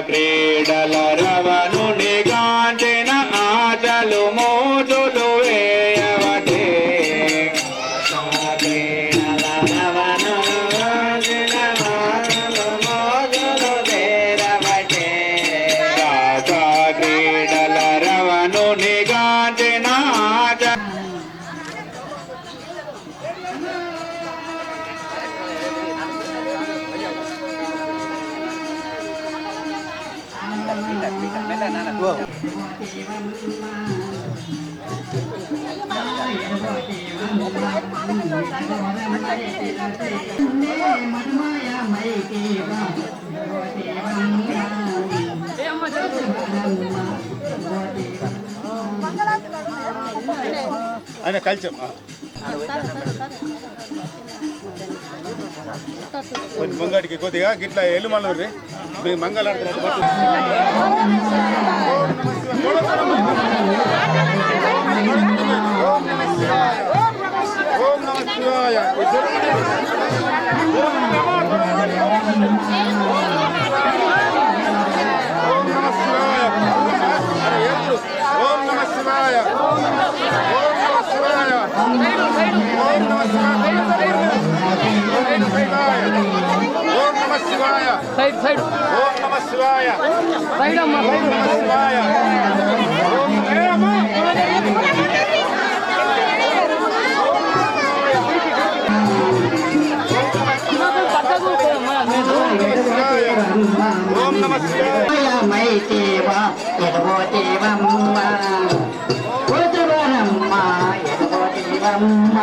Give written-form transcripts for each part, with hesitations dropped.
క్రీడల రవణుని గాంచిన ఆటలు మోజులు వేయవటే క్రీడల రవణుని గాంచిన ఆటలు మోజులు వేరవటే రాసా క్రీడల రవణుని గాంచిన ఆట ఆయన కలిసి కొంచెం ముంగడికి కొద్దిగా గిట్లా ఎల్లు మళ్ళీ మీ మంగళాడుతున్నారు ఓం నమ శివాయ ఓం నమ శివాయ ఓం నమ శివాయ ఓం నమ శివాయ ఓం నమ శివాయ సైడ్ సైడ్ ఓం నమ శివాయ సైడ్ అమ్మ ఓం నమ శివాయ ఓం నమ శివాయ మైతేవ ఎడబోతేవమ్మ ఉద్రవనమ్మ ఎడబోతేవమ్మ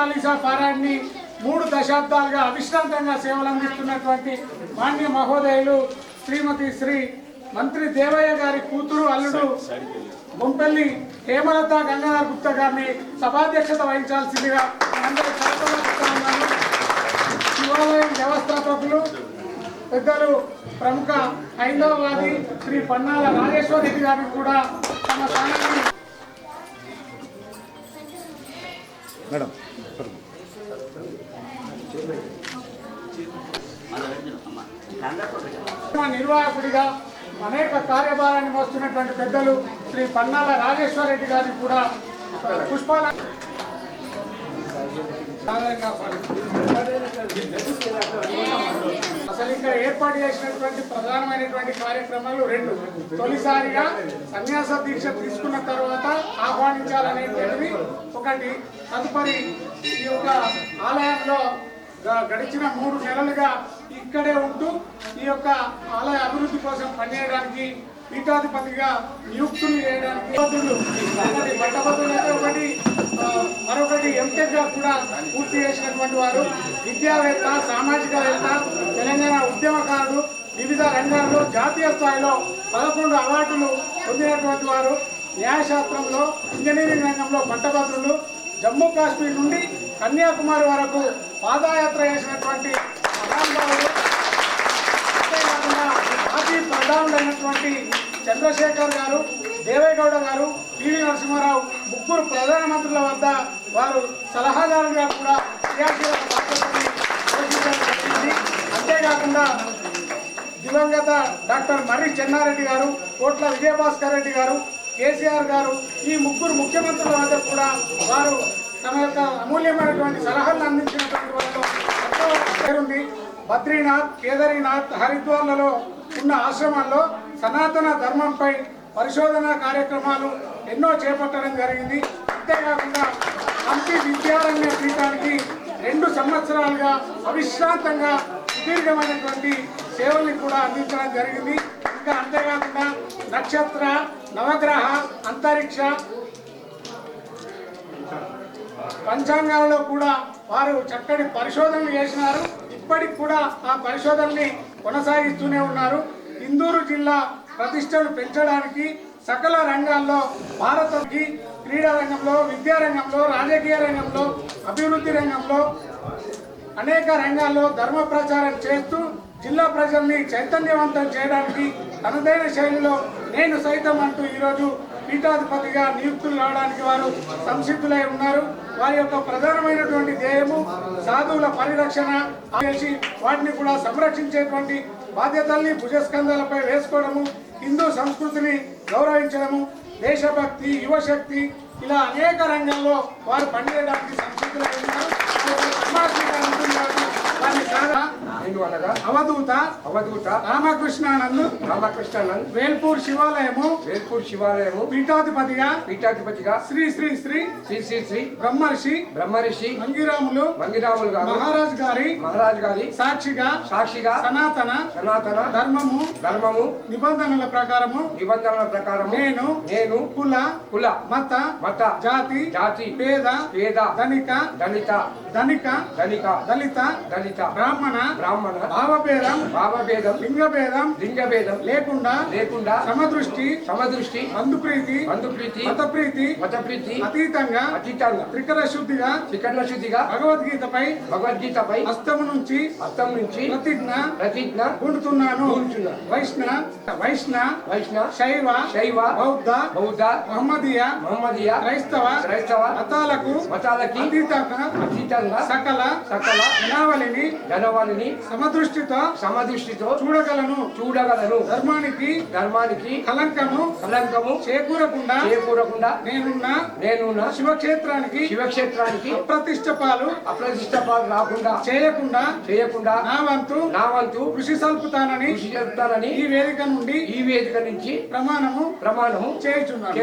చాలీసా పారాయణని 3 దశాబ్దాలుగా అవిశ్రాంతంగా సేవలు అందిస్తున్నటువంటి మాన్య మహోదయులు శ్రీమతి శ్రీ మంత్రి దేవయ్య గారి కూతురు అల్లుడు బొంపల్లి హేమలత గంగాధర్ గుప్తా గారిని సభాధ్యక్షత వహించాల్సిందిగా అందరూ ఉన్నాను. శివాలయం వ్యవస్థాపకులు పెద్దలు ప్రముఖ హైందవవాది శ్రీ పన్నాల రాజేశ్వర రెడ్డి గారిని కూడా తమ స్థానాన్ని నిర్వాహకుడిగా అనేక కార్యభారాన్ని మోస్తున్నటువంటి పెద్దలు శ్రీ పన్నాల రాజేశ్వర రెడ్డి గారిని కూడా పుష్పాల అసలు ఇక్కడ ఏర్పాటు చేసినటువంటి ప్రధానమైనటువంటి కార్యక్రమాలు 2. తొలిసారిగా సన్యాస దీక్ష తీసుకున్న తర్వాత ఆహ్వానించాలనేటువంటిది ఒకటి. తదుపరి ఈ యొక్క ఆలయంలో గడిచిన 3 నెలలుగా ఇక్కడే ఉంటూ ఈ యొక్క ఆలయ అభివృద్ధి కోసం పనిచేయడానికి పీఠాధిపతిగా నియుక్తులు చేయడానికి ఒకటి మరొకటి ఎంటెక్గా కూడా పూర్తి చేసినటువంటి వారు. విద్యావేత్త, సామాజికవేత్త, తెలంగాణ ఉద్యమకారుడు, వివిధ రంగాల్లో జాతీయ స్థాయిలో 11 అవార్డులు పొందినటువంటి వారు. న్యాయశాస్త్రంలో, ఇంజనీరింగ్ రంగంలో పట్టభద్రులు. జమ్మూ కాశ్మీర్ నుండి కన్యాకుమారి వరకు పాదయాత్ర చేసినటువంటి మహానుభావులు. అంతేకాకుండా మాజీ ప్రధానులైనటువంటి చంద్రశేఖర్ గారు, దేవేగౌడ గారు, పివి నరసింహారావు 3 ప్రధానమంత్రుల వద్ద వారు సలహాదారులుగా కూడా క్రియాశీలక బాధ్యతని పోషించడం జరిగింది. అంతేకాకుండా దివంగత డాక్టర్ మర్రి చెన్నారెడ్డి గారు, కోట్ల విజయభాస్కర్ రెడ్డి గారు, కేసీఆర్ గారు ఈ 3 ముఖ్యమంత్రుల వద్ద కూడా వారు తమ యొక్క అమూల్యమైనటువంటి సలహాలను అందించినటువంటి వారిలో పేరుంది. బద్రీనాథ్, కేదారీనాథ్, హరిద్వార్లలో ఉన్న ఆశ్రమాల్లో సనాతన ధర్మంపై పరిశోధన కార్యక్రమాలు ఎన్నో చేపట్టడం జరిగింది. అంతేకాకుండా హంపి విద్యారణ్య పీఠానికి 2 సంవత్సరాలుగా అవిశ్రాంతంగా సుదీర్ఘమైనటువంటి సేవల్ని కూడా అందించడం జరిగింది. ఇంకా అంతేకాకుండా నక్షత్ర, నవగ్రహ, అంతరిక్ష, పంచాంగాలలో కూడా వారు చక్కటి పరిశోధనలు చేసినారు. ఇప్పటికి కూడా ఆ పరిశోధనని కొనసాగిస్తూనే ఉన్నారు. ఇందూరు జిల్లా ప్రతిష్టను పెంచడానికి సకల రంగాల్లో భారత్కి క్రీడా రంగంలో, విద్యారంగంలో, రాజకీయ రంగంలో, అభివృద్ధి రంగంలో అనేక రంగాల్లో ధర్మ ప్రచారం చేస్తూ జిల్లా ప్రజల్ని చైతన్యవంతం చేయడానికి తనదైన శైలిలో నేను సైతం అంటూ ఈరోజు పీఠాధిపతిగా నియుక్తులు కావడానికి వారు సంసిద్ధులై ఉన్నారు. వారి యొక్క ప్రధానమైనటువంటి ధ్యేయము సాధువుల పరిరక్షణ చేసి వాటిని కూడా సంరక్షించేటువంటి బాధ్యతల్ని భుజస్కంధాలపై వేసుకోవడము, హిందూ సంస్కృతిని గౌరవించడము, దేశభక్తి, యువశక్తి ఇలా అనేక రంగాల్లో వారు పనిచేయడానికి సంసిద్ధులై ఉన్నారు. అవధూత రామకృష్ణానంద్ వేల్పూర్ శివాలయము పీఠాధిపతిగా శ్రీ శ్రీ శ్రీ శ్రీ శ్రీ శ్రీ బ్రహ్మర్షి మంగిరాములు మహారాజ్ గారి సాక్షిగా సనాతన ధర్మము నిబంధనల ప్రకారము నేను కుల మత జాతి పేద ధనిక దళిత బ్రాహ్మణ భావభేదం లింగభేదం లేకుండా సమదృష్టి బంధుప్రీతి మతప్రీతి అతీతంగా త్రికరణ శుద్ధిగా భగవద్గీతపై హస్తము నుంచి ప్రతిజ్ఞ పూనుతున్నాను. వైష్ణవ శైవ బౌద్ధ మహమ్మదీయ క్రైస్తవ మతాలకు అతీతంగా సకల జనావళిని సమదృష్టితో చూడగలను. ధర్మానికి కలంకము చేకూరకుండా నేనున్న శివక్షేత్రానికి అప్రతిష్ట పాలు రాకుండా చేయకుండా నా వంతు కృషి సల్పుతానని ఈ వేదిక నుంచి ప్రమాణము చేయుచున్నాను.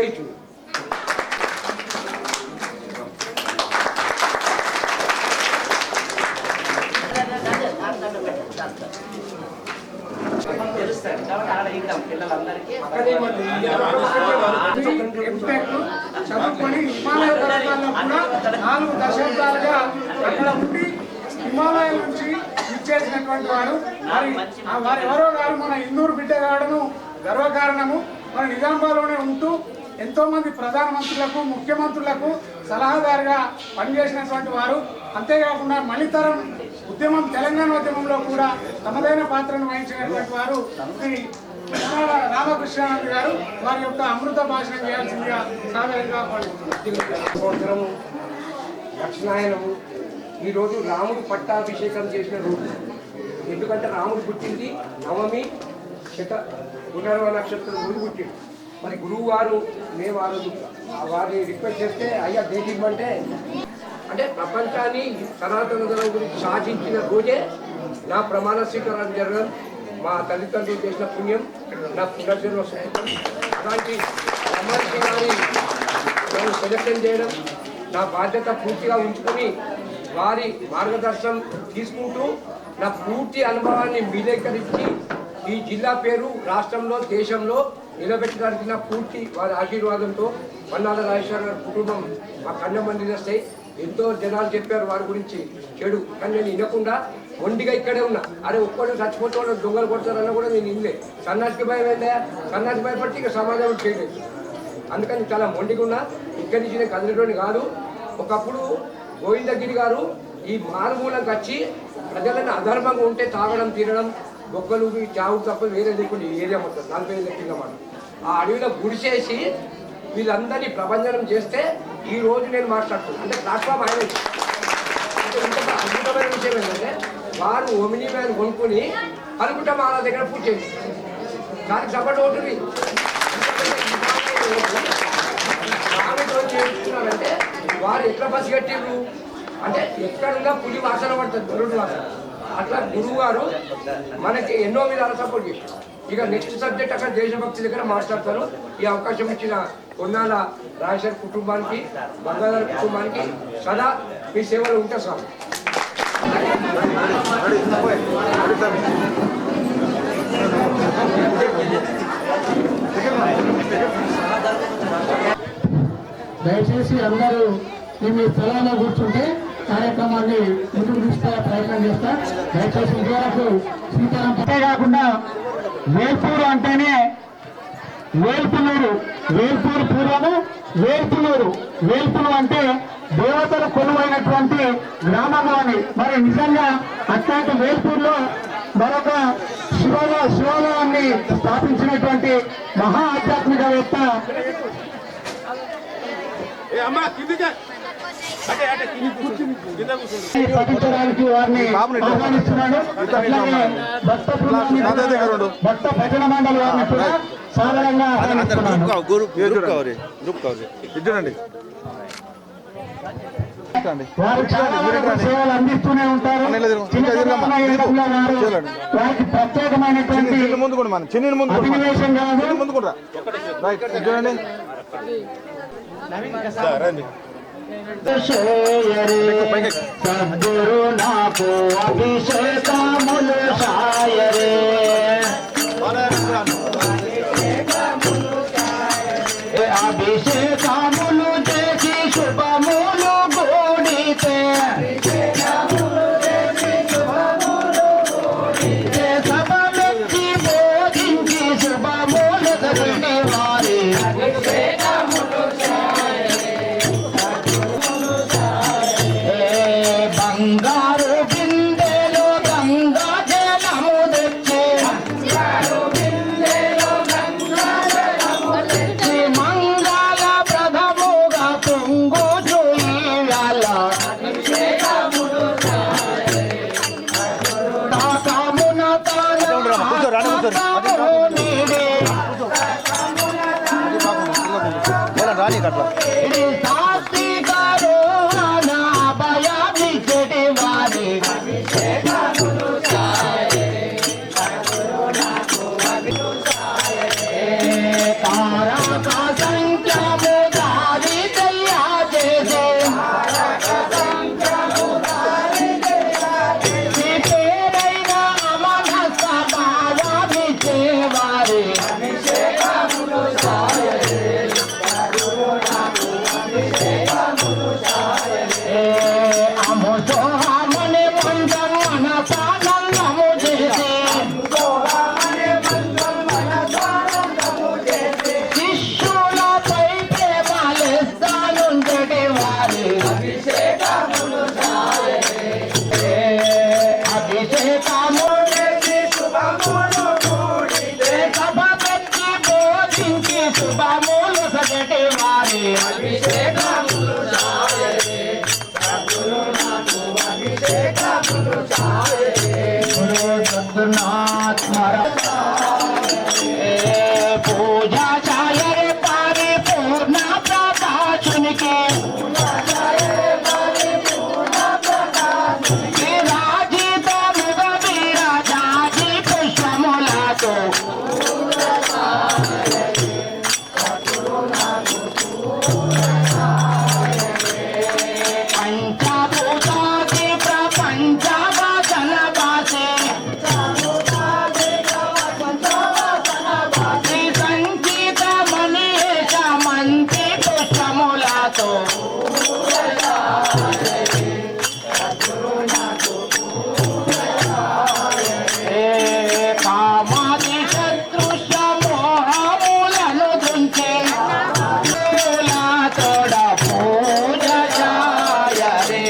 ఎంటెక్ చదువుకొని హిమాలయ పర్వతాల్లో కూడా 4 దశాబ్దాలుగా అక్కడ ఉండి హిమాలయాల నుంచి ఇచ్చేసినటువంటి వారు. వారు ఎవరో గారు మన ఇందూరు బిడ్డ కావడము గర్వకారణము. మన నిజామాబాద్లోనే ఉంటూ ఎంతో మంది ప్రధానమంత్రులకు ముఖ్యమంత్రులకు సలహాదారుగా పనిచేసినటువంటి వారు. అంతేకాకుండా మణితరం ఉద్యమం తెలంగాణ ఉద్యమంలో కూడా తమదైన పాత్రను వహించినటువంటి వారు శ్రీ రామకృష్ణానంద గారు. వారి యొక్క అమృత భాషణ చేయాల్సిందిగా సాదరంగా సంవత్సరము దక్షిణాయనము ఈరోజు రాముడు పట్టాభిషేకం చేసిన రోజు. ఎందుకంటే రాముడు పుట్టింది నవమి పునర్వ నక్షత్రం రోజు పుట్టింది. మరి గురువు గారు మేము ఆ రోజు వారిని రిక్వెస్ట్ చేస్తే అయ్యా దేశివ్వమంటే అంటే ప్రపంచాన్ని సనాతన ధర్మం గురించి సాధించిన రోజే నా ప్రమాణ స్వీకారం జరగడం, మా తల్లిదండ్రులు చేసిన పుణ్యం, నా పునర్జన్మ సుఖం. అలాంటి సమాజాన్ని నేను సెలెక్షన్ చేయడం నా బాధ్యత పూర్తిగా ఉంచుకొని వారి మార్గదర్శనం తీసుకుంటూ నా పూర్తి అనుభవాన్ని విలేకరించి ఈ జిల్లా పేరు రాష్ట్రంలో దేశంలో నిలబెట్టడానికి నా పూర్తి వారి ఆశీర్వాదంతో మన్నాల రాజేశ్వర గారి కుటుంబం మా కన్నమంది వస్తాయి. ఎంతో జనాలు చెప్పారు వారి గురించి చెడు, కానీ నేను వినకుండా ఒంటిగా ఇక్కడే ఉన్నా. అరే ఒక్కడు చచ్చిపోతాడు దొంగలు కొడతారన్నా కూడా నేను ఇల్లే. సన్నాసికి భయం ఏందా? సన్నాసి భయపడితే ఇక సమాజం చేయలేదు. అందుకని చాలా మొండిగా ఉన్నా. ఇక్కడి నుంచి నేను కదిలేటోని కాదు. ఒకప్పుడు గోవిందగిరి గారు ఈ మారుమూలంకి వచ్చి ప్రజలను అధర్మంగా ఉంటే తాగడం తినడం బొక్కలు చావు తప్ప వేరే లేకుండా ఏరియా మొత్తం 40 లెక్కగా మాట ఆ అడవిలో గుడిసేసి వీళ్ళందరినీ ప్రభంజనం చేస్తే ఈ రోజు నేను మాట్లాడుతున్నాను. అంటే ప్లాట్ఫామ్ ఆయన ఇంత అద్భుతమైన విషయం ఏంటంటే వారు ఒమిని వ్యాన్ కొనుక్కొని అనుకుంటాం వాళ్ళ దగ్గర పూజ చేసి దానికి సపోర్ట్ అవుతుంది. చేస్తున్నారంటే వారు ఎట్లా పసిగట్టిండ్రు అంటే ఎక్కడున్నా పులి వాసన పడుతుంది, దొరుడు వాసన. అట్లా గురువు గారు మనకి ఎన్నో విధాలు సపోర్ట్ చేశారు. ఇక నెక్స్ట్ సబ్జెక్ట్ అక్కడ దేశభక్తి దగ్గర మాట్లాడతారు. ఈ అవకాశం ఇచ్చిన కొన్నాళ్ళ రాజేశ్వర్ కుటుంబానికి బంగాళాల కుటుంబానికి సదా మీ సేవలు ఉంటా సార్. దయచేసి అందరూ మీ స్థలాల్లో కూర్చుంటే కార్యక్రమాన్ని ముందుకు తీసుకునే ప్రయత్నం చేస్తా. దయచేసి ఇంతవరకు సీతారాం అంతేకాకుండా వేల్పూరు అంటేనే వేల్పునూరు, వేల్పూరు పూర్వము వేల్పునూరు. వేల్పులు అంటే దేవతలు కొలువైనటువంటి గ్రామము అని. మరి నిజంగా అట్లాంటి వేల్పూరులో మరొక శివాలయాన్ని స్థాపించినటువంటి మహా ఆధ్యాత్మికవేత్త పఠించడానికి వారిని ఆహ్వానిస్తున్నాడు. భక్త భజన మండలి వారిని కూడా సాధారణంగా వారు చాలా వరకు సేవలు అందిస్తూనే ఉంటారు. వారికి ప్రత్యేకమైనటువంటి అభినవేశం కాదు. సద్గురు నాకు అభిషేకములు సాయరే, అభిషేకములు చేసి శుభములు గూడితే సభమెచ్చి బోధించి శుభములు జరిగి వారి బంగారు బిందెలో గంగా జలము తెచ్చి మంగళ ప్రథముగా పొంగు చూయాల తాకమున ఇది శాస్త్రి గారు భయాన్ని చెడి వారి తారక సంఖ్యము దారి దయ్యా చేసే పేరైన అమన స్వభావాన్ని సేవ అభిషేకము చేసి శుభములు కూడితే సభ పెట్టి బోధించి శుభములు సగటి వారి అభిషేకములు చాయరే సద్గురు నాకు అభిషేకములు చాయరే గురు సద్గురునాథ్ పూజా చాయరే పరిపూర్ణ ప్రకాశునికి పంచభూతాది ప్రపంచవాసన వాసే సంచిత మనీష మంచి పుష్పములతో కామాది శత్రుష మోహములను దృంచే తోడ పూజ చాయరే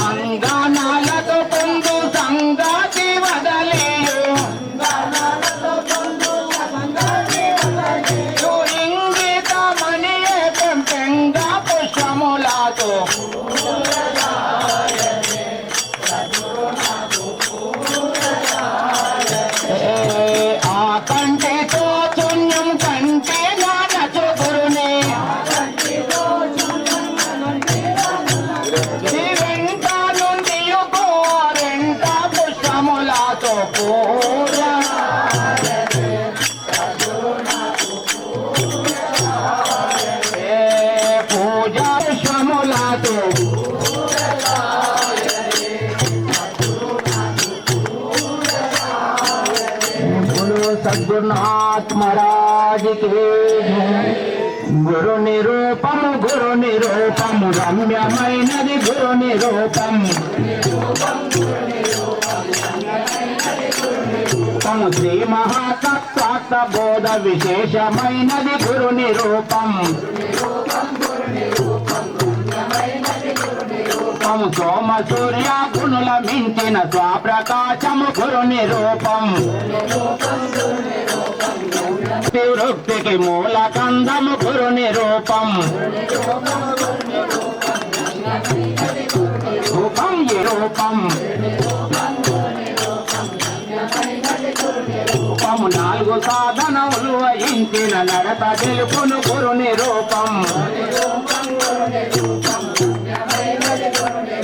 అంగనాలతో పొందు సంగతి వదలియు ఇంగిత మణి పెంపెంగ పుష్పములతో ఆ కంటితో శూన్యం కంటే నానచు గురుని వెంట నుండి గోరెంట పుష్పములతో పూజ పూజ పుష్పములతో सद्गुरुनाथ महाराज के गुरु निरूपम रम्यమైనది गुरु निरूपम శ్రీ మహాతత్వార్థ బోధ విశేషమైనది గురు నిరూపం సోమ సూర్య గుణుల మించిన స్వప్రకాశము గురు నిరూపం వృత్తికి మూల కందము గురు నిరూపం రూపం ఏ రూపం రూపము నాలుగు సాధనములు వహించిన నడత తెలుపును గురు నిరూపం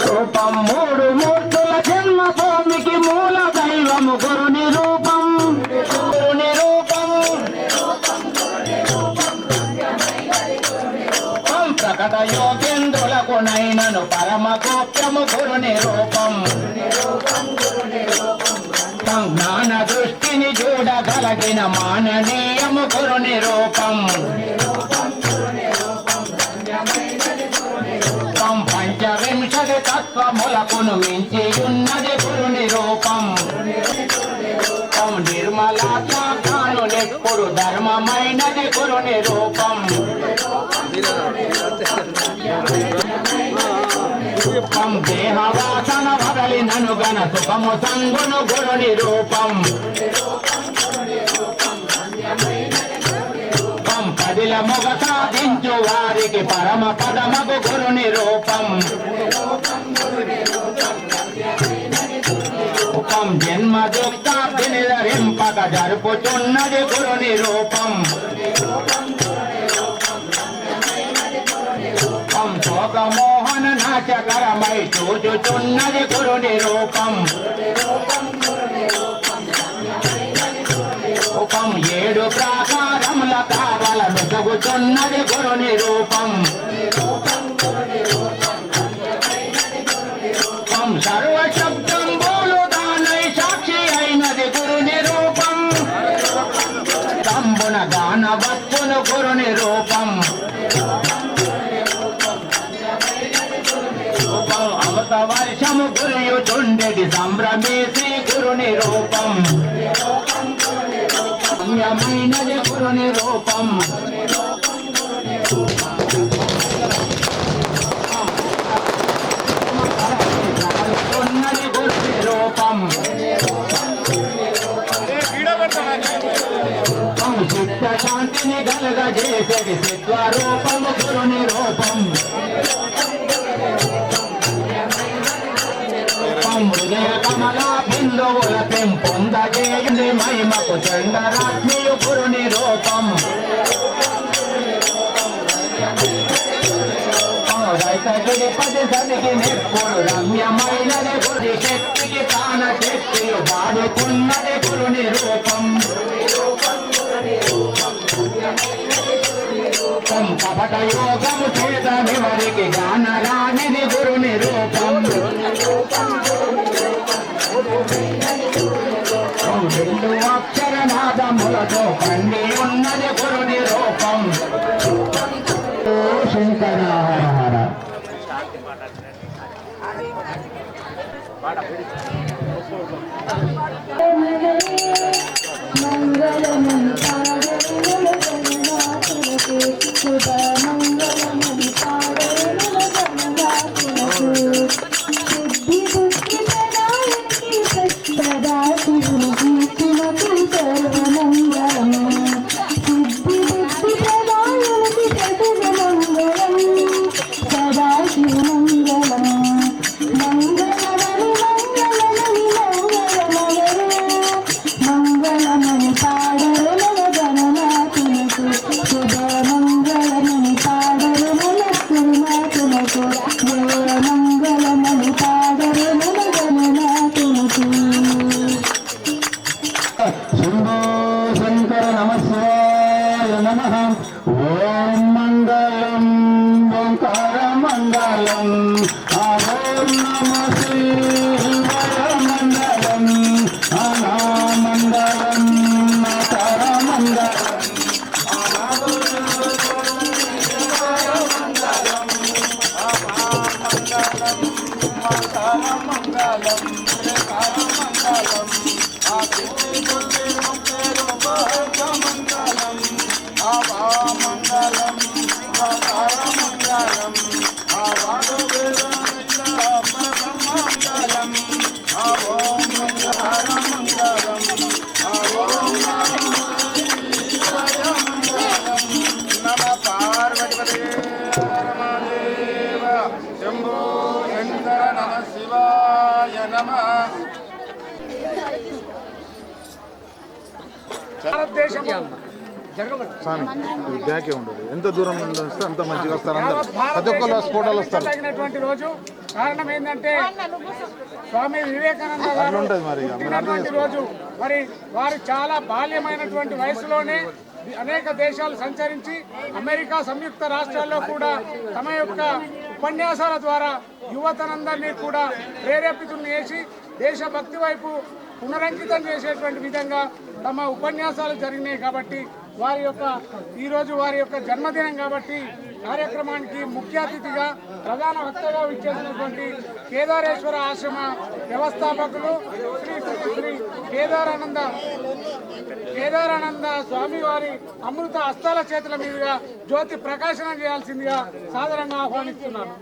రూపం మూడు మూర్తుల జన్మ భూమికి మూల దైవము గురు నిరూపం గురు నిరూపం ప్రకట యోగేంద్రులకు నైనను పరమ గోప్యము గురు నిరూపం జ్ఞాన దృష్టిని చూడగలిగిన మాననీయము గురు నిరూపం పంచవింశతి తత్వములకును మించి ఉన్నది గురు నిరూపం నిర్మలాత్మను నెప్పుడు ధర్మమైనది గురు నిరూపం దేహవాసన వదలి నను గన సుఖము సంగును గురు నిరూపం పదిల మొగ సాధించు వారికి పరమ పదమగు గురు నిరూపం జన్మ దుఃఖాబ్దిని ధరింపక జరుపుచున్నది గురు నిరూపం శోకమోహన నాశకరమై చూచుచున్నది గురు నిరూపం ఏడు ప్రాకారముల కావల మెరుగుచున్నది గురు నిరూపం సర్వశబ్దంబులు దానై సాక్షి అయినది గురు నిరూపం తంబున గాన వచ్చును గురు నిరూపం అమృత వర్షము గురియుచుండెడి సంభ్రమే శ్రీ గురు నిరూపం రమ్యమైనది గురు నిరూపం చేసేది చిత్వరూపము గురుని రూపం హృదయ కమల బిందువుల పెంపొందజేయండి మహిమకు చండరాత్మియు గురుని రూపం రైతగిరి పది సదికి నెప్పుడు రమ్యమైనది గురి శక్తికి ప్రాణ శక్తియు వాడుకున్నది గురుని రూపం కపట యోగము చేతని వారికి గానరానిది గురుని రూపం రెండు అక్షరనాదములతో పండి ఉన్నది గురుని రూపం శంకర హర హర బ్యాకే ఉండదు. ఎంత దూరం నుండి వస్తే అంత మంచిగా వస్తారు. అందరూ ప్రతి ఒక్కరు స్ఫోటోలు వస్తారు. రోజు కారణం ఏంటంటే స్వామి వివేకానంద గారు రోజు మరి వారు చాలా బాల్యమైనటువంటి వయసులోనే అనేక దేశాలు సంచరించి అమెరికా సంయుక్త రాష్ట్రాల్లో కూడా తమ యొక్క ఉపన్యాసాల ద్వారా యువతనందరినీ కూడా ప్రేరేపితులను చేసి దేశభక్తి వైపు పునరంకితం చేసేటువంటి విధంగా తమ ఉపన్యాసాలు జరిగినాయి. కాబట్టి ఈరోజు వారి యొక్క జన్మదినం కాబట్టి కార్యక్రమానికి ముఖ్య అతిథిగా ప్రధాన వక్తగా విచ్చేసినటువంటి కేదారేశ్వర ఆశ్రమ వ్యవస్థాపకులు శ్రీ శ్రీ శ్రీ కేదారానంద స్వామి వారి అమృత హస్తాల చేతుల మీదుగా జ్యోతి ప్రకాశనం చేయాల్సిందిగా సాదరంగా ఆహ్వానిస్తున్నాను.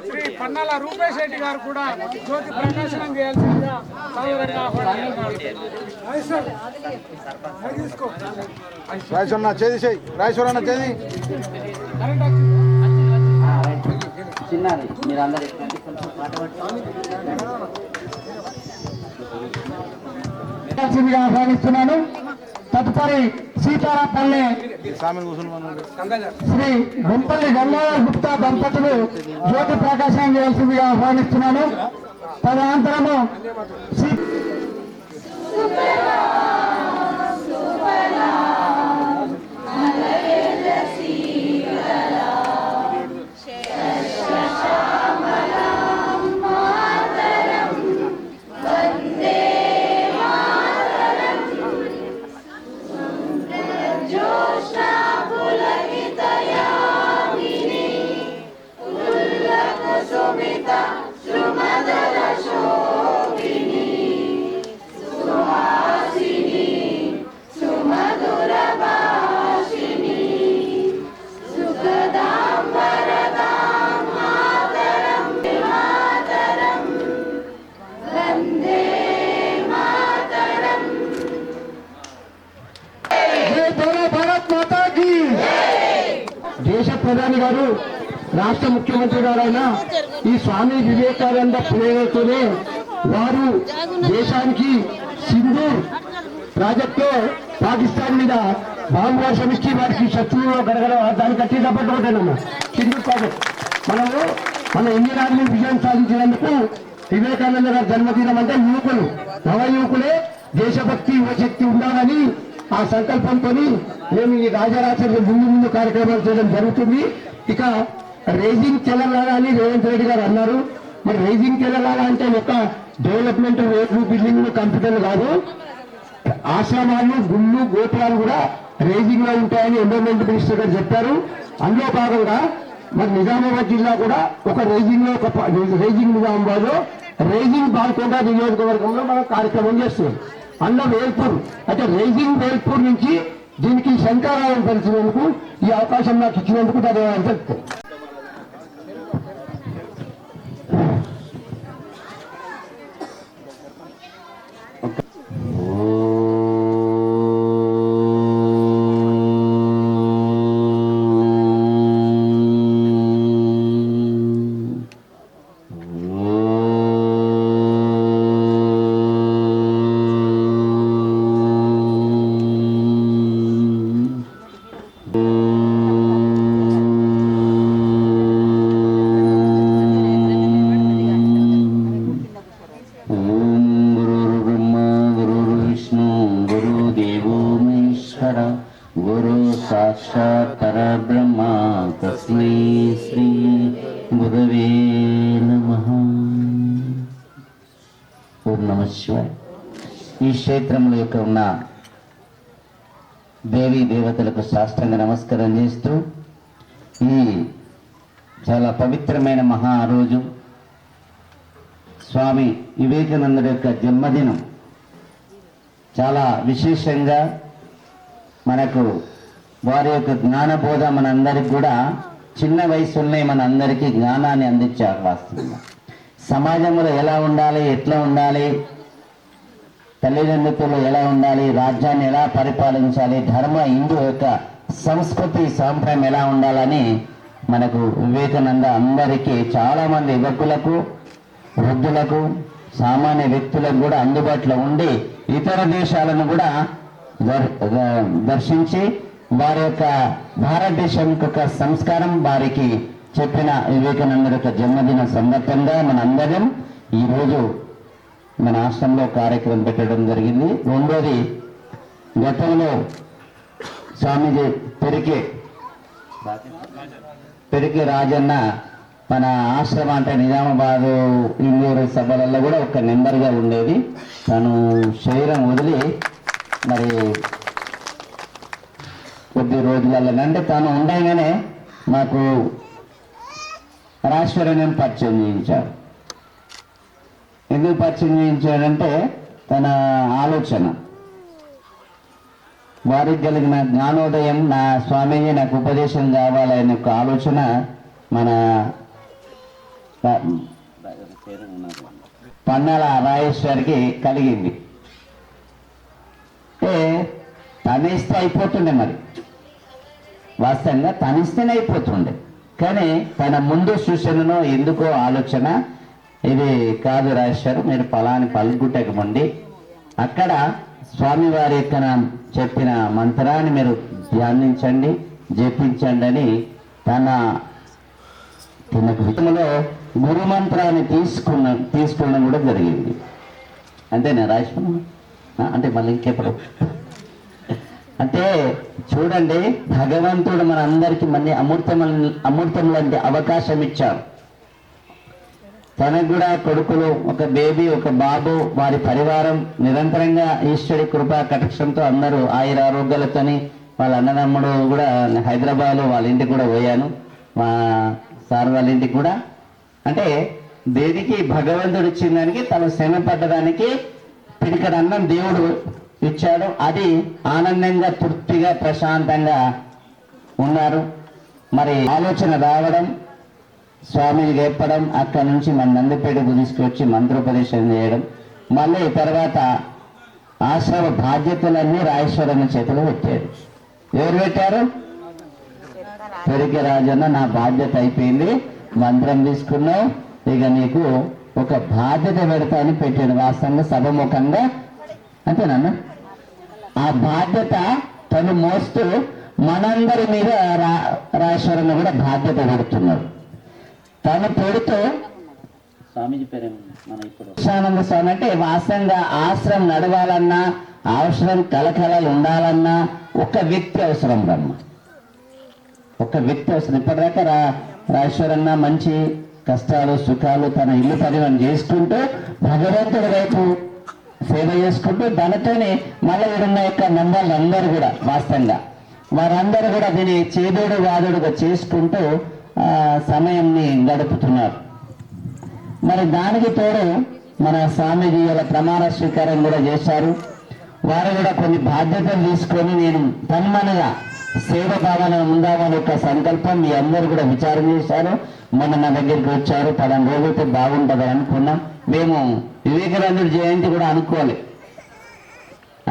శ్రీ పన్నాల రూపేష్ రెడ్డి గారు కూడా జ్యోతి ప్రకాశనం చేయాల్సిందిగా రాజేశ్వరన్న చేది చేయి. రాజేశ్వరన్న చేది చిన్నది మీరు అందరూ ఆహ్వానిస్తున్నాను. తదుపరి సీతారాపల్లె శ్రీ గుంపల్లి గంగాధర గుప్తా దంపతులు జ్యోతి ప్రకాశనం చేయాల్సిందిగా ఆహ్వానిస్తున్నాను. తదనంతరము Sumita, Sumadara Shobhi ప్రధాని గారు రాష్ట్ర ముఖ్యమంత్రి గారైన ఈ స్వామి వివేకానంద ప్రేరణతోనే వారు దేశానికి సింధు ప్రాజెక్టు పాకిస్తాన్ మీద బాంబు వర్షం ఇచ్చి వారికి శత్రువులో గడగడ దాన్ని కట్టి తప్పట్టుకుంటానమ్మా సింధు ప్రాజెక్ట్ మనము మన ఇండియన్ ఆర్మీ విజయం సాధించినందుకు వివేకానంద గారి జన్మదినం అంటే యువకులు నవ యువకులే దేశభక్తి యువశక్తి ఉండాలని ఆ సంకల్పంతో మేము ఈ రాజరాచరణ ముందు కార్యక్రమాలు చేయడం జరుగుతుంది. ఇక రైజింగ్ తెలంగాణ అని రేవంత్ రెడ్డి గారు అన్నారు. మరి రైజింగ్ తెలంగాణ అంటే ఒక డెవలప్మెంట్ రోడ్లు బిల్డింగ్లు కంప్యూటర్లు కాదు, ఆశ్రమాలు గుళ్ళు గోపురాలు కూడా రైజింగ్ లో ఉంటాయని ఎన్విరాన్మెంట్ మినిస్టర్ గారు చెప్పారు. అందులో భాగంగా మరి నిజామాబాద్ జిల్లా కూడా ఒక రైజింగ్ లో రైజింగ్ నిజామాబాద్ రైజింగ్ బాల్కొండ నియోజకవర్గంలో మనం కార్యక్రమం చేస్తున్నాం. అందులో వేల్పూర్ అంటే రైజింగ్ వేల్పూర్ నుంచి దీనికి శంకరాయం తెలిసినందుకు ఈ అవకాశం నాకు ఇచ్చినందుకు ధన్యవాదాలు చెప్తాను. గురు సాక్షాత్ పరబ్రహ్మ తస్మై శ్రీ గురవే నమః. ఓం నమః శివాయ. ఈ క్షేత్రంలో యొక్క ఉన్న దేవీ దేవతలకు సాష్టాంగ నమస్కారం చేస్తూ ఈ చాలా పవిత్రమైన మహా రోజు స్వామి వివేకానందుడి యొక్క జన్మదినం చాలా విశేషంగా మనకు వారి యొక్క జ్ఞానబోధ మనందరికి కూడా చిన్న వయసులోనే మనందరికీ జ్ఞానాన్ని అందించారు. వాస్తవంగా సమాజంలో ఎలా ఉండాలి, ఎట్లా ఉండాలి, తల్లిదండ్రులతో ఎలా ఉండాలి, రాజ్యాన్ని ఎలా పరిపాలించాలి, ధర్మ హిందూ యొక్క సంస్కృతి సాంప్రదాయం ఎలా ఉండాలని మనకు వివేకానంద అందరికీ చాలామంది యువకులకు వృద్ధులకు సామాన్య వ్యక్తులకు కూడా అందుబాటులో ఉండి ఇతర దేశాలను కూడా దర్శించి వారి యొక్క భారతదేశం యొక్క సంస్కారం వారికి చెప్పిన వివేకానంద యొక్క జన్మదిన సందర్భంగా మనందరం ఈరోజు మన ఆశ్రమంలో కార్యక్రమం పెట్టడం జరిగింది. రెండోది, గతంలో స్వామీజీ పెరికే రాజన్న మన ఆశ్రమం అంటే నిజామాబాదు ఇందూరు సభలలో కూడా ఒక నెంబర్గా ఉండేది. తను శరీరం వదిలి మరి కొద్ది రోజులలో అంటే తను ఉండగానే మాకు రాజేశ్వరని పరిచయం చేయించాడు. ఎందుకు పరిచయం చేయించాడంటే తన ఆలోచన, వారికి కలిగిన జ్ఞానోదయం, నా స్వామీజీ నాకు ఉపదేశం కావాలనే ఒక ఆలోచన మన పన్నాల రాజేశ్వరికి కలిగింది. అంటే తనిస్తే అయిపోతుండే, మరి వాస్తవంగా తనిస్తేనే అయిపోతుండే, కానీ తన ముందు సూచనను ఎందుకో ఆలోచన, ఇది కాదు రాజేశ్వరు, మీరు పలాని పలుగుట్టకు మండి అక్కడ స్వామివారి యొక్క చెప్పిన మంత్రాన్ని మీరు ధ్యానించండి, జపించండి అని తనకు విషయంలో గురు మంత్రాన్ని తీసుకోవడం కూడా జరిగింది. అంతేనా రాజేశ్వరం? అంటే మళ్ళీ ఇంకెప్పుడు అంటే చూడండి, భగవంతుడు మన అందరికీ మళ్ళీ అమృతం లాంటి అవకాశం ఇచ్చారు. తనకు కూడా కొడుకులు, ఒక బేబీ, ఒక బాబు, వారి పరివారం నిరంతరంగా ఈశ్వరి కృపా కటాక్షంతో అందరూ ఆయుర ఆరోగ్యాలతోని, వాళ్ళ అన్నదమ్ముడు కూడా హైదరాబాద్లో వాళ్ళ ఇంటికి కూడా పోయాను, మా సార్ వాళ్ళ ఇంటికి కూడా. అంటే దేనికి భగవంతుడు ఇచ్చిన దానికి, తను శ్రమ పడ్డదానికి పిడికడ అన్నం దేవుడు ఇచ్చాడు. అది ఆనందంగా, తృప్తిగా, ప్రశాంతంగా ఉన్నారు. మరి ఆలోచన రావడం, స్వామిని చెప్పడం, అక్కడి నుంచి మన నందిపేటకు తీసుకొచ్చి మంత్రోపదేశం చేయడం, మళ్ళీ తర్వాత ఆశ్రమ బాధ్యతలన్నీ రాజేశ్వరన్న చేతిలో పెట్టారు. ఎవరు పెట్టారు? పెరిగే రాజన్న నా బాధ్యత అయిపోయింది, మంత్రం తీసుకున్నావు, ఇక నీకు ఒక బాధ్యత పెడతా అని పెట్టాడు వాస్తవంగా సభముఖంగా, అంతేనన్న. ఆ బాధ్యత తను మోస్తూ మనందరి మీద రాజేశ్వరన్న కూడా బాధ్యత పెడుతున్నాడు. తను పెడుతూ స్వామీజీ పేరు మన ఇప్పుడు కృష్ణానంద స్వామి అంటే వాస్తవంగా ఆశ్రమం నడవాలన్నా, అవసరం కలకల ఉండాలన్నా ఒక వ్యక్తి అవసరం బ్రహ్మ, ఒక వ్యక్తి అవసరం. ఇప్పటిదాకా రాజేశ్వరన్న మంచి కష్టాలు సుఖాలు తన ఇల్లు పరిమాణం చేసుకుంటూ భగవంతుడి వైపు సేవ చేసుకుంటూ దానితోనే మళ్ళీ ఉన్న యొక్క నంబర్లందరూ కూడా వాస్తవంగా వారందరూ కూడా దీన్ని చేదోడు వాదోడుగా చేసుకుంటూ సమయాన్ని గడుపుతున్నారు. మరి దానికి తోడు మన స్వామీజీ ప్రమాణ స్వీకారం కూడా చేశారు. వారు కూడా కొన్ని బాధ్యతలు తీసుకొని నేను తన్మనగా సేవ భావన ఉందామని ఒక సంకల్పం మీ అందరూ కూడా విచారం చేశారు. మొన్న నా దగ్గరికి వచ్చారు, 10 రోజులతో బాగుంటుందని అనుకున్నాం. మేము వివేకానందుడి జయంతి కూడా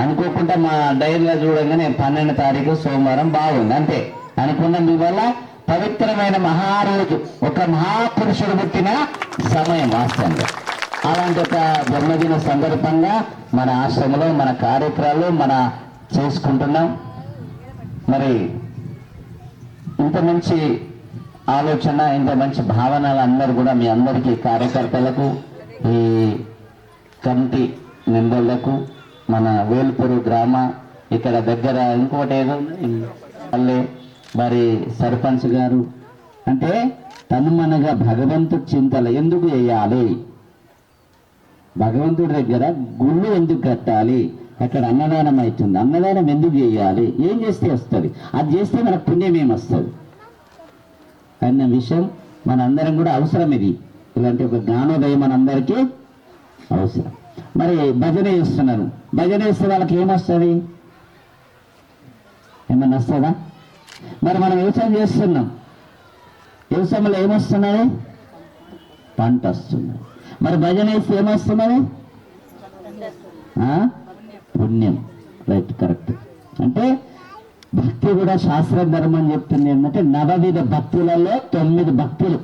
అనుకోకుండా మా డైరీలో చూడంగానే 12వ తారీఖు సోమవారం బాగుంది అంతే అనుకున్నాం. మీ వల్ల పవిత్రమైన మహారోజు, ఒక మహాపురుషుడు పుట్టిన సమయం వాస్తవంగా. అలాంటి ఒక జన్మదిన సందర్భంగా మన ఆశ్రమంలో మన కార్యక్రమాలు మన చేసుకుంటున్నాం. మరి ఇంత మంచి ఆలోచన, ఇంత మంచి భావనలు అందరూ కూడా మీ అందరికీ కార్యకర్తలకు, ఈ కమిటీ మెంబర్లకు, మన వేల్పూరు గ్రామ ఇక్కడ దగ్గర ఇంకోటి ఏదో మళ్ళీ మరి సర్పంచ్ గారు అంటే తనుమనగా భగవంతుడి చింతలు ఎందుకు చేయాలి, భగవంతుడి దగ్గర గుళ్ళు ఎందుకు కట్టాలి, అక్కడ అన్నదానం అవుతుంది, అన్నదానం ఎందుకు చేయాలి, ఏం చేస్తే వస్తుంది, అది చేస్తే మనకు పుణ్యం ఏమొస్తుంది అన్న విషయం మనందరం కూడా అవసరం. ఇది ఇలాంటి ఒక జ్ఞానోదయం మనందరికీ అవసరం. మరి భజన చేస్తున్నారు, భజన చేస్తే వాళ్ళకి ఏమొస్తుంది, ఏమన్నా వస్తుందా? మరి మనం వ్యవసాయం చేస్తున్నాం, వ్యవసాయంలో ఏమొస్తున్నది, పంట వస్తున్నది. మరి భజన వేస్తే ఏమొస్తున్నది, పుణ్యం. Right, correct. అంటే భక్తి కూడా శాస్త్ర ధర్మం చెప్తుంది ఏంటంటే నవవిధ భక్తులలో 9 భక్తులు,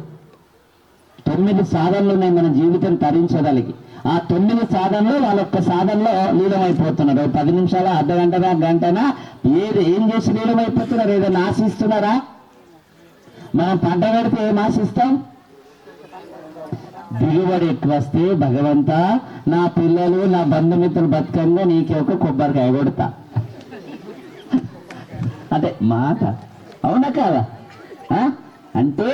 9 సాధనలు ఉన్నాయి మన జీవితం తరించగలిగి. ఆ 9 సాధనలు వాళ్ళొక్క సాధనలో లీనమైపోతున్నారు. 10 నిమిషాల, అర్ధగంటనా, గంటనా ఏం చేసి లీనమైపోతున్నారు? ఏదైనా ఆశిస్తున్నారా? మనం పంట పెడితే ఏం ఆశిస్తాం? దిగుబడి ఎక్కువ వస్తే భగవంతా నా పిల్లలు నా బంధుమిత్రులు బతకంగా నీకే ఒక కొబ్బరికాయ కొడతా అదే మాట, అవునా కాదా? అంటే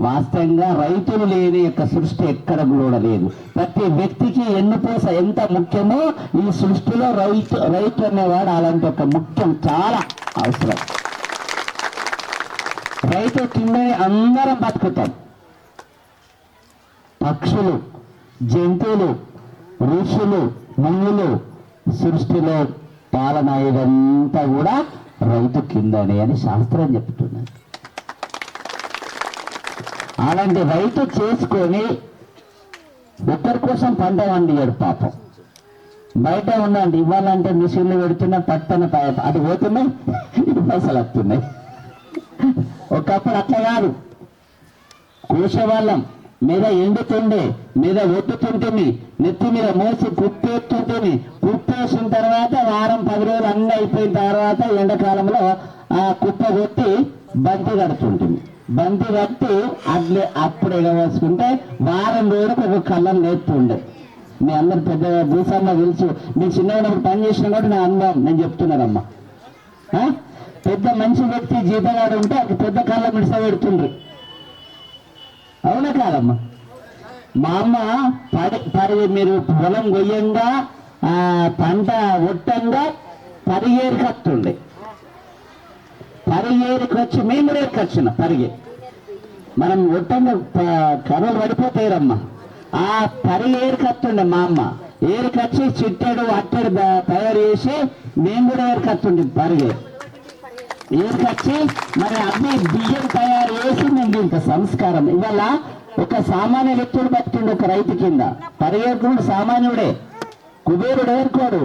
వాస్తవంగా రైతులు లేని యొక్క సృష్టి ఎక్కడ కూడా లేదు. ప్రతి వ్యక్తికి ఎన్నుపూస ఎంత ముఖ్యమో ఈ సృష్టిలో రైతు అనేవాడు అలాంటి ఒక ముఖ్యం, చాలా అవసరం. రైతు కింద అందరం బతుకుతాం. పక్షులు, జంతువులు, ఋషులు, మునులు, సృష్టిలో పాలన ఇదంతా కూడా రైతు కిందనే అని శాస్త్రం చెప్తున్నది. అలాంటి రైతు చేసుకొని ఒక్కరి కోసం పంట వండియాడు పాపం. బయట ఉండండి ఇవ్వాలంటే మిషన్లు పెడుతున్నా పట్టణ అది పోతున్నాయి, పైసలు వస్తున్నాయి. ఒకప్పుడు అట్లా కాదు, కోసేవాళ్ళం మీద ఎండుతుండే, మీద ఒట్టుతుంటుంది, నెత్తి మీద మోసి కుప్పేస్తుంటుంది. కుప్పేసిన తర్వాత వారం 10 రోజులు అన్నీ అయిపోయిన తర్వాత ఎండాకాలంలో ఆ కుప్ప కొట్టి బంతి కడుతుంటుంది. బంతి కట్టి అప్పుడు ఎగవేసుకుంటే వారం రోజులకు ఒక కళ్ళం నేర్పుండే. మీ అందరు పెద్ద భూసమ్మ తెలుసు, మీ చిన్నప్పుడు పని చేసిన కూడా నా అనుభవం నేను చెప్తున్నారమ్మా. పెద్ద మంచి వ్యక్తి జీతగాడు ఉంటే అది పెద్ద కళ్ళం మిడిస పెడుతుండ్రు, అవునా కాదమ్మా? మా అమ్మ మీరు పొలం గొయ్యంగా పంట ఒట్టంగా పరిగేరికి వస్తుండే, పరిగేరికి వచ్చి మేము రేరికి వచ్చిన పరిగే మనం ఒట్టంగా కర్రలు పడిపోతాయిరమ్మా. ఆ పరిగేరికి వస్తుండే మా అమ్మ, ఏరికొచ్చి చిట్టెడు అట్టెడు తయారు చేసి మేము కూడా ఏరికొస్తుండే పరిగే ఏరికొచ్చి మరి అన్ని బియ్యం తయారు చేసి మేము ఇంకా సంస్కారం. ఇవాళ ఒక సామాన్య వ్యక్తుడు బతుకుండు ఒక రైతు కింద. పరిగెత్తుడు సామాన్యుడే, కుబేరుడు ఏరుకోడు,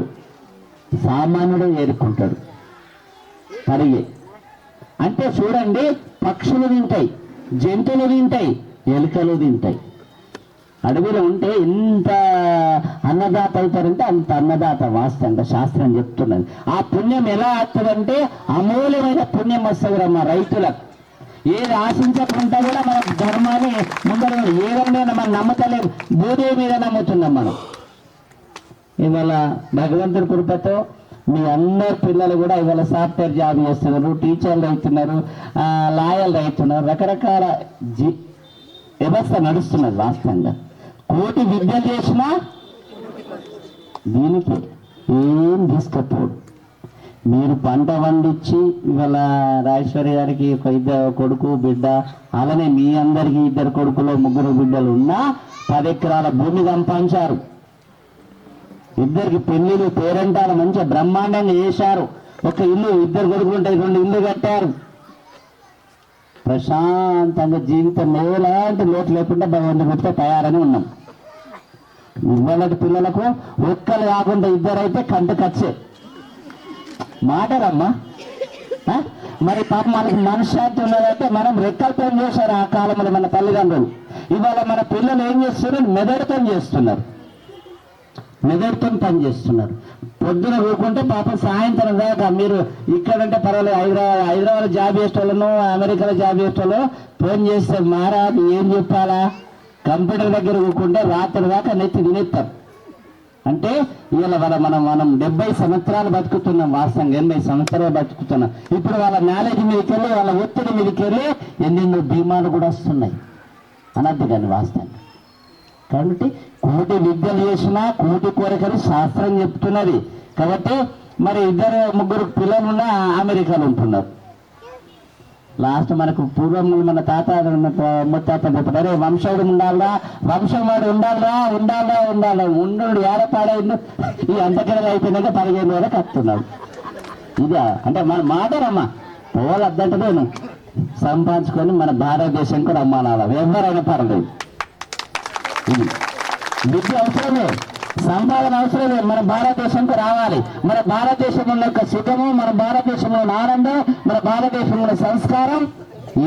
సామాన్యుడే ఏరుకుంటాడు పరిగే. అంటే చూడండి, పక్షులు తింటాయి, జంతువులు తింటాయి, ఎలుకలు తింటాయి. అడవిలో ఉంటే ఎంత అన్నదాత అవుతారంటే అంత అన్నదాత. వాస్తవంగా శాస్త్రం చెప్తున్నది. ఆ పుణ్యం ఎలా వస్తుందంటే అమూల్యమైన పుణ్యం వస్తుంది మా రైతులకు. ఏది ఆశించకుండా కూడా మన ధర్మాన్ని ముందర ఏదైనా మనం నమ్మతలేము, భూదేవి మీద నమ్ముతున్నాం మనం. ఇవాళ భగవంతుడి కృపతో మీ అందరి పిల్లలు కూడా ఇవాళ సాఫ్ట్వేర్ జాబ్ చేస్తున్నారు, టీచర్లు అవుతున్నారు, లాయర్లు అవుతున్నారు, రకరకాల వ్యవస్థ నడుస్తున్నది. వాస్తవంగా కోటి విద్యలు చేసినా దీనికి ఏం తీసుకపోడు. మీరు పంట పండించి ఇవాళ రాజేశ్వరి గారికి ఒక ఇద్దరు కొడుకు బిడ్డ, అలానే మీ అందరికీ 2 కొడుకులు 3 బిడ్డలు ఉన్నా 10 ఎకరాల భూమి సంపాదించారు. 2కి పెళ్లిళ్ళు పేరంటాలు మంచిగా బ్రహ్మాండంగా చేశారు. ఒక ఇల్లు 2 కొడుకులు ఉంటాయి, 2 ఇల్లు కట్టారు. ప్రశాంతంగా జీవితం ఎలాంటి లోటు లేకుండా భగవంతుడితో తయారని ఉన్నాం. ఇవాళ పిల్లలకు ఒక్కరు కాకుండా 2 అయితే కంట కచ్చే మాటరమ్మా. మరి పాప మనకి మనశ్శాంతి ఉన్నదంటే మనం రెక్కలతో చేశారు ఆ కాలంలో మన తల్లిదండ్రులు. ఇవాళ మన పిల్లలు ఏం చేస్తున్నారు? మెదడుతో చేస్తున్నారు, మెదడుతో పని చేస్తున్నారు. పొద్దున కూకుంటే పాపం సాయంత్రం దాకా మీరు ఇక్కడంటే పర్వాలేదు, హైదరాబాద్ జాబ్ చేసేటోళ్ళను అమెరికాలో జాబ్ చేసేటోళ్ళు ఫోన్ చేస్తే మారా ఏం చెప్పాలా, కంప్యూటర్ దగ్గర కూకుంటే రాత్రి దాకా నెత్తి తినేస్తారు. అంటే ఇవాళ మనం 70 సంవత్సరాలు బతుకుతున్నాం. వాస్తవంగా 80 సంవత్సరాలు బతుకుతున్నాం. ఇప్పుడు వాళ్ళ నాలెడ్జ్ మీదకి వెళ్ళి, వాళ్ళ ఒత్తిడి మీదకి వెళ్ళి ఎన్నెన్నో భీమాలు కూడా వస్తున్నాయి అనద్దు కానీ వాస్తవంగా. కాబట్టి కోటి విద్యలు చేసినా కోటి కోరికలు శాస్త్రం చెప్తున్నది. కాబట్టి మరి 2-3 పిల్లలున్నా అమెరికాలో ఉంటున్నారు. లాస్ట్ మనకు పూర్వం మన తాత ముత్తాత చెప్పారు, వంశవుడు ఉండాలా, వంశం వాడు ఉండాలా ఉండాలా ఉండాలా ఉండు ఏడపాడైండు. ఈ అంతకడలు అయిపోయినాక 15 వరకు వస్తున్నాడు. ఇదా అంటే మన మాటరమ్మా పోవాలద్దంటే నేను సంపాదించుకొని మన భారతదేశం కూడా అమ్మానాల ఎవరైనా పర్లేదు. ఇది విద్య అవసరమే, సంపాదన అవసరమే. మన భారతదేశంకు రావాలి. మన భారతదేశంలో యొక్క సుఖము, మన భారతదేశంలో ఆనందం, మన భారతదేశంలో సంస్కారం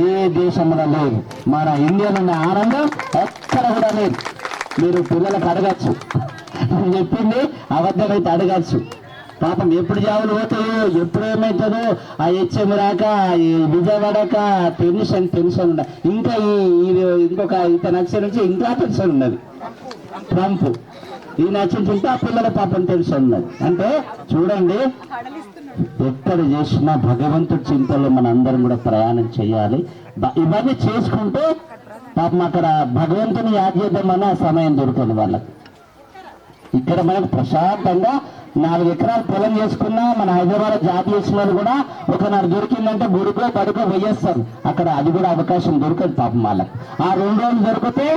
ఏ దేశంలో లేదు. మన ఇండియాలో ఉన్న ఆనందం ఎక్కడ కూడా లేదు. మీరు పిల్లలకు అడగచ్చు, చెప్పింది అబద్ధమైతే అడగచ్చు. పాపం ఎప్పుడు జాబులు పోతాయో, ఎప్పుడు ఏమవుతుందో, ఆ హెచ్ఎం రాక, ఈ విజయవాడక టెన్షన్ ఉండ. ఇంకా ఇంకొక ఇతను నచ్చ నుంచి ఇంకా టెన్షన్ ఉన్నది. ట్రంప్ ఈ నచ్చుంటే ఆ పిల్లల పాపం టెన్షన్ ఉన్నది. అంటే చూడండి, ఎక్కడ చేసినా భగవంతుడి చింతలో మన అందరం కూడా ప్రయాణం చేయాలి. ఇవన్నీ చేసుకుంటే పాపం అక్కడ భగవంతుని యాద్ చేద్దామన్న సమయం దొరుకుతుంది వాళ్ళకి. ఇక్కడ మనకు ప్రశాంతంగా 4 ఎకరాలు పొలం చేసుకున్నా, మన హైదరాబాద్ జాబ్ చేసిన వాళ్ళు కూడా ఒకనాడు దొరికిందంటే బుడుకో పడుకో పోయేస్తారు. అక్కడ అది కూడా అవకాశం దొరకదు పాపం వాళ్ళకి. ఆ 2 రోజులు దొరికితే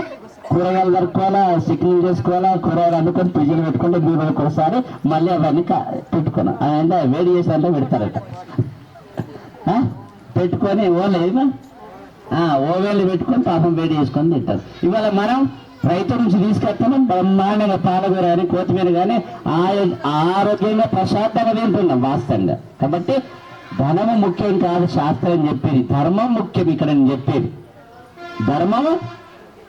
కూరగాయలు దొరుకోవాలా, చికెన్ చేసుకోవాలా, కూరగాయలు అందుకొని ఫ్రిడ్జ్లో పెట్టుకుంటే 3 రోజులకు ఒకసారి మళ్ళీ అవన్నీ పెట్టుకున్నా అంటే వేడి చేసారంటే పెడతారట. పెట్టుకొని ఓవేళ్ళు పెట్టుకొని పాపం వేడి చేసుకొని తింటారు. ఇవాళ మనం రైతు నుంచి తీసుకొస్తాము బ్రహ్మాండంగా పాలకూర కానీ కొత్తిమీర కానీ ఆరోగ్యంగా ప్రశాంతంగా తింటున్నాం వాస్తవంగా. కాబట్టి ధనము ముఖ్యం కాదు శాస్త్రం చెప్పేది, ధర్మం ముఖ్యం. ఇక్కడ నేను చెప్పేది ధర్మము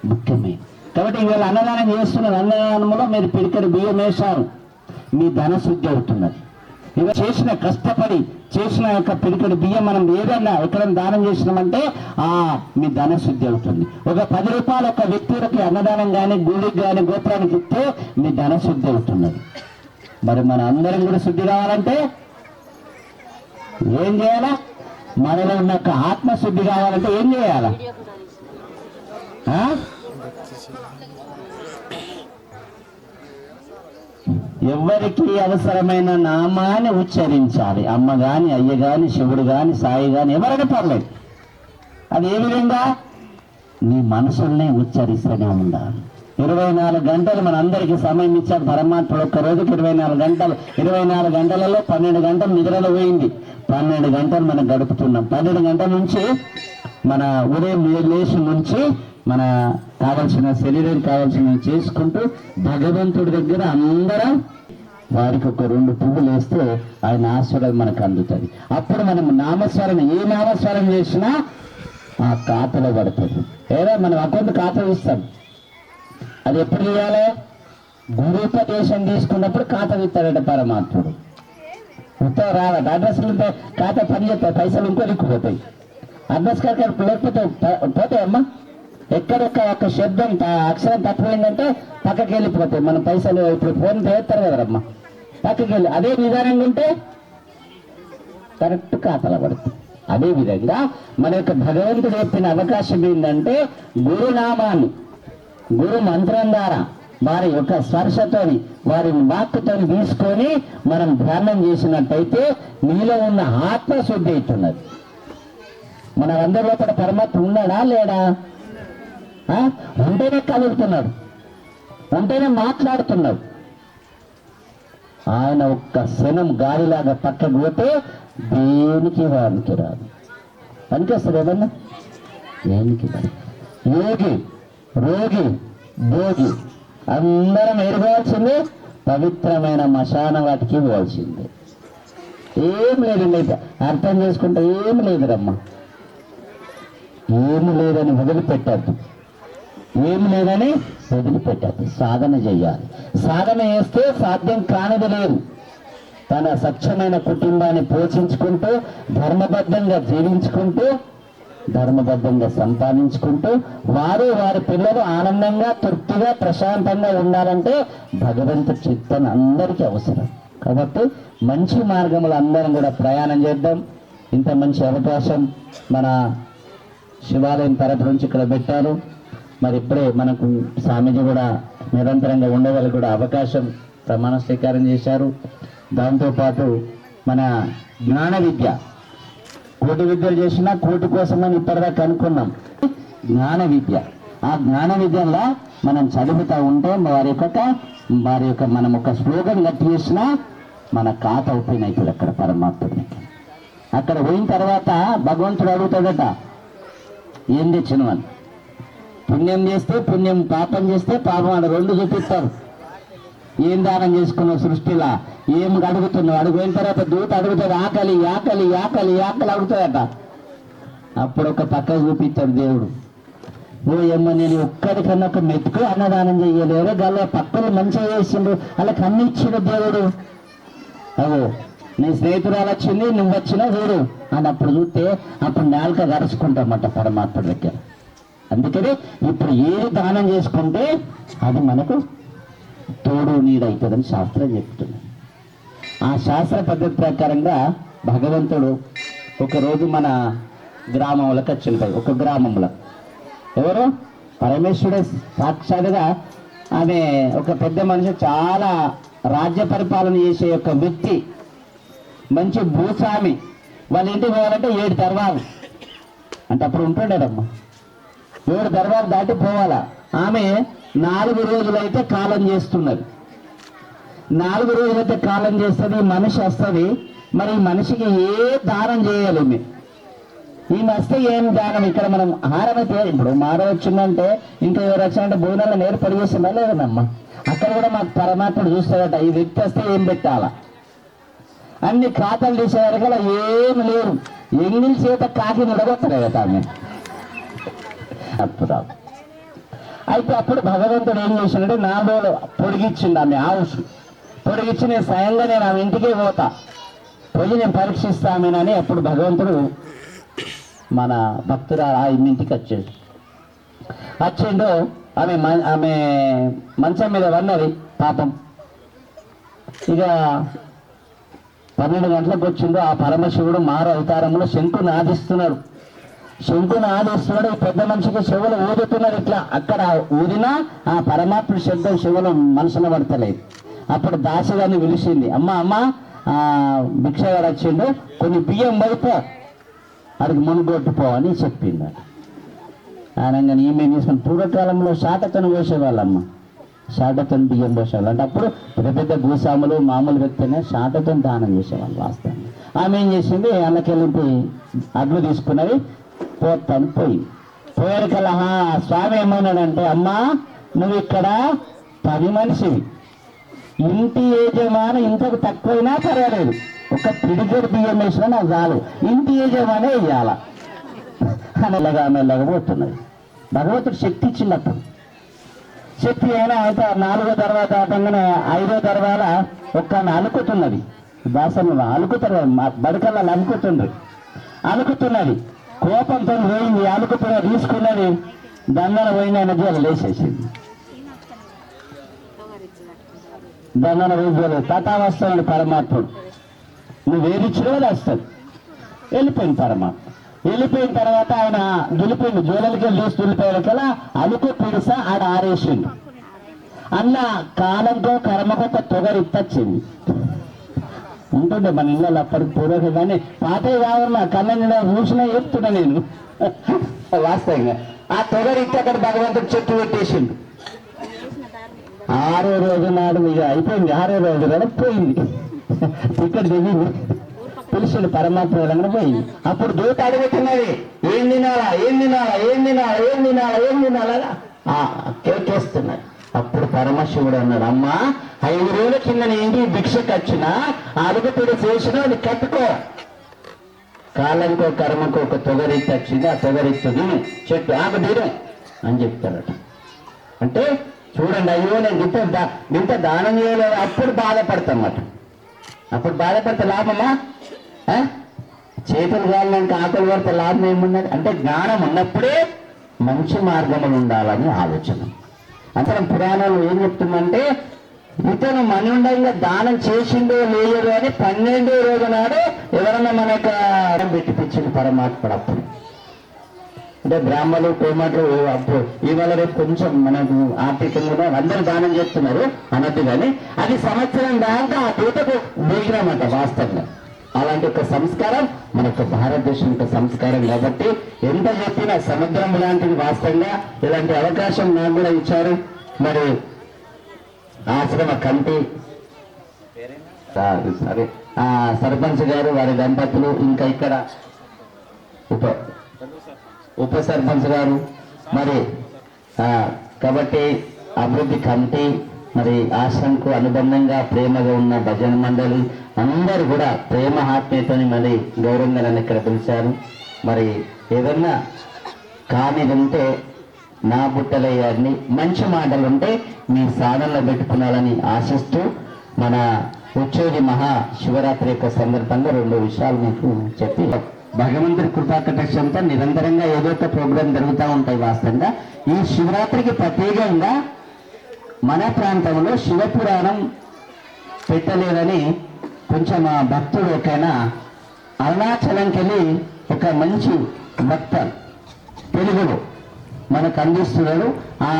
ముఖ్యమే. కాబట్టి ఇవాళ అన్నదానం చేస్తున్నారు. అన్నదానంలో మీరు పిడికడి బియ్యం వేశారు, మీ ధన శుద్ధి అవుతున్నది. ఇక చేసిన కష్టపడి చేసిన యొక్క పిడికడి బియ్యం మనం ఏదైనా ఎక్కడ దానం చేసినామంటే మీ ధన శుద్ధి అవుతుంది. ఒక 10 రూపాయలు ఒక వ్యక్తులకి అన్నదానం కానీ గుడికి కానీ గోపురానికి ఇస్తే మీ ధన శుద్ధి అవుతున్నది. మరి మన అందరం కూడా శుద్ధి కావాలంటే ఏం చేయాలా? మనలో ఉన్న యొక్క ఆత్మశుద్ధి కావాలంటే ఏం చేయాలా? ఎవరికి అవసరమైన నామాన్ని ఉచ్చరించాలి. అమ్మ గాని, అయ్య గాని, శివుడు గాని, సాయి గాని ఎవరైనా పర్లేదు. అది ఏ విధంగా? నీ మనసుల్ని ఉచ్చరిస్తూనే ఉండాలి. 24 గంటలు మన అందరికీ సమయం ఇచ్చాడు పరమాత్ముడు. ఒక్క రోజుకి 24 గంటలు. 24 గంటలలో 12 గంటలు నిద్రలో పోయింది. 12 గంటలు మనం గడుపుతున్నాం. 12 గంటల నుంచి మన ఉదయం లేచి నుంచి మన కావాల్సిన శరీరం కావాల్సిన చేసుకుంటూ భగవంతుడి దగ్గర అందరం వారికి ఒక 2 పువ్వులు వేస్తే ఆయన ఆశీర్వాదం మనకు అందుతుంది. అప్పుడు మనం నామస్వరం ఏ నామస్వరం చేసినా ఆ ఖాతాలో పడుతుంది. ఏదో మనం అకౌంట్ ఖాతా ఇస్తాం, అది ఎప్పుడు చేయాలి? గురుపదేశం తీసుకున్నప్పుడు ఖాతా ఇస్తాడట పరమాత్ముడు. ఉత్తరం రావట అడ్రస్లు ఉంటే ఖాతా పని చేస్తాయి, పైసలు ఇంకో దిక్కుపోతాయి. అడ్రస్ కార్డు లేకపోతే పోతాయమ్మా. ఎక్కడొక్క ఒక శబ్దం అక్షరం తక్కువైందంటే పక్కకి వెళ్ళిపోతాయి. మనం పైసలు ఇప్పుడు ఫోన్ చేస్తారు కదమ్మా, పక్కకి వెళ్ళి అదే విధానంగా ఉంటే కరెక్ట్ ఖాతాలో పడుతుంది. అదే విధంగా మన యొక్క భగవంతుడు చెప్పిన అవకాశం ఏంటంటే గురునామాన్ని గురు మంత్రం ద్వారా వారి యొక్క స్పర్శతోని వారి వాక్కుతో తీసుకొని మనం ధ్యానం చేసినట్టయితే నీలో ఉన్న ఆత్మశుద్ధి అవుతున్నది. మన అందరి లోపల పరమాత్మ ఉన్నాడా లేడా? ఉంటేనే కలుగుతున్నాడు, ఉంటేనే మాట్లాడుతున్నాడు. ఆయన ఒక్క క్షణం గాలిలాగా పక్కకు పోతే దేనికి వానికి రాదు. పనికొస్తుంది ఏమన్నా? దేనికి యోగి రోగి భోగి అందరం ఎరగాల్సిందే, పవిత్రమైన మశాన వాటికి ఇవ్వాల్సిందే. ఏం లేదు, అర్థం చేసుకుంటే ఏమి లేదురమ్మా. ఏమి లేదని వదిలిపెట్టద్దు, ఏమి లేదని వదిలిపెట్టద్దు. సాధన చెయ్యాలి. సాధన చేస్తే సాధ్యం కానిది లేదు. తన స్వచ్ఛమైన కుటుంబాన్ని పోషించుకుంటూ ధర్మబద్ధంగా జీవించుకుంటూ ధర్మబద్ధంగా సంపాదించుకుంటూ వారి పిల్లలు ఆనందంగా తృప్తిగా ప్రశాంతంగా ఉండాలంటే భగవంతుడి చిత్తం అందరికీ అవసరం. కాబట్టి మంచి మార్గంలో అందరం కూడా ప్రయాణం చేద్దాం. ఇంత మంచి అవకాశం మన శివాలయం తరపు నుంచి ఇక్కడ పెట్టారు. మరి ఇప్పుడే మనకు స్వామీజీ కూడా నిరంతరంగా ఉండేవాళ్ళు కూడా అవకాశం ప్రమాణ స్వీకారం చేశారు. దాంతోపాటు మన జ్ఞాన విద్య, కోటి విద్యలు చేసినా కోటి కోసమని ఇప్పటిదాకా అనుకున్నాం. జ్ఞాన విద్య, ఆ జ్ఞాన విద్యలో మనం చదువుతూ ఉంటే వారి యొక్క మనం ఒక శ్లోకం గట్టి చేసినా మన ఖాతా ఓపెన్ అవుతుంది అక్కడ పరమాత్ముడికి. అక్కడ పోయిన తర్వాత భగవంతుడు అడుగుతాడట, ఏం తెచ్చినవని. పుణ్యం చేస్తే పుణ్యం, పాపం చేస్తే పాపం అని 2 చూపిస్తారు. ఏం దానం చేసుకున్నావు సృష్టిలా, ఏం అడుగుతున్నావు. అడుగుపోయిన తర్వాత దూత అడుగుతుంది, ఆకలి ఆకలి ఆకలి ఆకలి అడుగుతాడట. అప్పుడు ఒక పక్క చూపిస్తాడు దేవుడు. ఏమో నేను ఒక్కడికన్నా ఒక మెతుకు అన్నదానం చెయ్యలేరు, గల పక్కలు మంచిగా చేసిండు, వాళ్ళకి అన్ని ఇచ్చిండు దేవుడు. అవో నీ స్నేహితురాలు వచ్చింది, నువ్వు వచ్చినా చూడు అని అప్పుడు చూస్తే అప్పుడు నాలుక గరుచుకుంటామట పరమాత్ముడి దగ్గర. అందుకని ఇప్పుడు ఏది దానం చేసుకుంటే అది మనకు తోడు నీడవుతుందని శాస్త్రం చెప్తుంది. ఆ శాస్త్ర పద్ధతి ప్రకారంగా భగవంతుడు ఒకరోజు మన గ్రామంలోకి వచ్చింటాయి. ఒక గ్రామంలో ఎవరు పరమేశ్వరుడే సాక్షాత్గా ఆమె ఒక పెద్ద మనిషి, చాలా రాజ్య పరిపాలన చేసే ఒక వ్యక్తి, మంచి భూస్వామి. వాళ్ళ ఇంటికి పోవాలంటే 7 దర్వాలు అంటే అప్పుడు ఉంటుండేదమ్మా. 7 దర్వాలు దాటి పోవాలా. ఆమె 4 రోజులైతే కాలం చేస్తున్నది. 4 రోజులైతే కాలం చేస్తుంది. మనిషి వస్తుంది. మరి ఈ మనిషికి ఏ దానం చేయాలి? ఈమె వస్తే ఏం దానం? ఇక్కడ మనం ఆహారం అయితే ఇప్పుడు మార వచ్చిందంటే ఇంకా ఎవరు వచ్చిందంటే భోజనాలు నేర్పడి చేసిందా లేదమ్మా. అక్కడ కూడా మాకు పరమాత్ముడు చూస్తాడట, ఈ వ్యక్తి వస్తే ఏం పెట్టాలా. అన్ని ఖాతాలు తీసేవారు కదా ఏమి లేరు. ఎంగిల్ చేత కాకి నిలబొత్తలే కదా ఆమె. అప్పుడు అయితే అప్పుడు భగవంతుడు ఏం చేసిందంటే 4 రోజులు పొడిగిచ్చిండు ఆమె ఆవుసు. పొడిగిచ్చి నేను స్వయంగా నేను ఆమె ఇంటికే పోతా, పోయి నేను పరీక్షిస్తామేనని అప్పుడు భగవంతుడు మన భక్తుడు ఆ ఇంటికి వచ్చిండు. ఆమె మంచం మీద వన్నది పాపం. ఇక 12 గంటలకు వచ్చిండు. ఆ పరమశివుడు మారు అవతారంలో శంకుని ఆదిస్తున్నాడు. శంకుని ఆదిస్తున్నాడు. ఈ పెద్ద మనిషికి శివులు ఊదుతున్నారు. ఇట్లా అక్కడ ఊదినా ఆ పరమాత్మ శబ్దం శివులు మనసులో పడతలేదు. అప్పుడు దాసిగారిని పిలిచింది, అమ్మ భిక్షగాడు వచ్చిండు, కొన్ని బియ్యం పడిపో, అడిగి మునుగొట్టుపో అని చెప్పింది. అనగానే ఈమె తీసుకుని పూర్వకాలంలో శాటతను పోసేవాళ్ళమ్మ. శాటతను బియ్యం పోసేవాళ్ళు అంటే అప్పుడు పెద్ద పెద్ద భూస్వాములు మామూలు వ్యక్తినే శాటతను దానం చేసేవాళ్ళు వాస్తవంగా. ఆమె ఏం చేసింది, అన్నకెళ్ళి అడ్లు తీసుకున్నది, పోతాను పోయారు కల్లా స్వామి ఏమన్నాడంటే, అమ్మా నువ్వు ఇక్కడ పని మనిషివి, ఇంటి యజమాని ఇంతకు తక్కువైనా పర్వాలేదు, ఒక పిడికెడు బియ్యం వేసినా నాకు చాలు, ఇంటి యజమానే వేయాల మెల్లగా మెల్లగా పోతున్నది. భగవంతుడు శక్తి ఇచ్చినప్పుడు శక్తి అయినా అయితే 4వ తర్వాత ఆటంగానే 5వ తర్వాత ఒక్క అలుకుతున్నది, దాసను అలుకుతారు, బడుకల్లో అలుకుతున్నది, కోపంతో పోయింది, అలుకుతున్న తీసుకున్నది, దండన పోయిన జోలు లేచేసింది. దండన పోయి తటా వస్తాడు పరమాత్ముడు, నువ్వు వేరిచ్చినా వస్తాడు. వెళ్ళిపోయింది పరమాత్మ. వెళ్ళిపోయిన తర్వాత ఆయన దులిపోయింది, జోలకి లేచి దులిపోయాకలా అలుకు పిడిస ఆడ ఆరేసిండు. అన్న కాలంతో కర్మకొక తొగరిత్తచ్చింది. ఉంటుండే మన ఇళ్ళలో అప్పటికి పూర్వక, కానీ పాతే కావాలన్నా కళ్ళ నిండా చూసినా చెప్తున్నా నేను వాస్తవంగా. ఆ తొగరిత్తి అక్కడ భగవంతుడు చెట్టు పెట్టేసిండు. 6వ రోజు నాడు ఇక అయిపోయింది, 6వ రోజు కూడా పోయింది, ఇక్కడ దిగింది, పిలిచిండు పరమాత్మ వెళ్ళంగా పోయింది. అప్పుడు దూత అడుగుతున్నది, ఏం తినాలా ఏం తినాలా ఏం తినాలా ఏం తినాలా ఏం తినాలా కేకేస్తున్నది. అప్పుడు పరమశివుడు అన్నాడు, అమ్మా 5 రోజుల కింద ఏంటి భిక్షకు వచ్చినా అలుగుతుడు చేసినా అది కట్టుకో, కాలంకో కర్మకో ఒక తొగరిత్తి వచ్చింది, ఆ తొగరిత్తుది చెట్టు ఆమె దీనం అని చెప్తారట. అంటే చూడండి, అయ్యో నేను ఇంత దానం చేయలేదు, అప్పుడు బాధపడతామట. అప్పుడు బాధపడితే లాభమా? చేతులు కాళ్ళకి ఆకలి పడితే లాభం ఏమున్నది? అంటే జ్ఞానం ఉన్నప్పుడే మంచి మార్గములు ఉండాలని ఆలోచన. అసలు పురాణాలు ఏం చెప్తుందంటే, ఇతను మనుండంగా దానం చేసిండో లేదో అని 12వ రోజు నాడు ఎవరన్నా మనకు పెట్టిపించింది పరమాత్ముడు. అప్పుడు అంటే బ్రాహ్మణులు కోమట్లు అప్పుడు ఇవాళ రేపు కొంచెం మనకు ఆర్థికంగా అందరూ దానం చేస్తున్నారు అనద్దు, కానీ అది సంవత్సరం దాకా ఆ దూతకు వేగినామట వాస్తవంగా. అలాంటి ఒక సంస్కారం మన యొక్క భారతదేశం యొక్క సంస్కారం. కాబట్టి ఎంత చెప్పినా సముద్రం లాంటిది వాస్తవంగా. ఇలాంటి అవకాశం నాకు కూడా ఇచ్చారు. మరి ఆశ్రమ కమిటీ సరే సర్పంచ్ గారు, వారి దంపతులు, ఇంకా ఇక్కడ ఉప సర్పంచ్ గారు, మరి కాబట్టి అభివృద్ధి కమిటీ, మరి ఆశ్రమంకు అనుబంధంగా ప్రేమగా ఉన్న భజన మండలి అందరూ కూడా ప్రేమ ఆత్మీయతని మరి గౌరవంగా నన్ను ఇక్కడ పిలిచారు. మరి ఏదన్నా కానిది ఉంటే నా బుట్టలయ్యాన్ని మంచి మాటలు ఉంటే మీ సాధనలో పెట్టుకున్నాలని ఆశిస్తూ, మన ఉచ్చేది మహా శివరాత్రి యొక్క సందర్భంగా 2 విషయాలు మీకు చెప్పి, భగవంతుడి కృపా కటాక్షంతో నిరంతరంగా ఏదో ఒక ప్రోగ్రాం జరుగుతూ ఉంటాయి. వాస్తవంగా ఈ శివరాత్రికి ప్రత్యేకంగా మన ప్రాంతంలో శివపురాణం పెట్టలేదని కొంచెం ఆ భక్తుడు ఒకైనా అరుణాచలంకి వెళ్ళి ఒక మంచి భక్త తెలుగులో మనకు అందిస్తున్నాడు. ఆ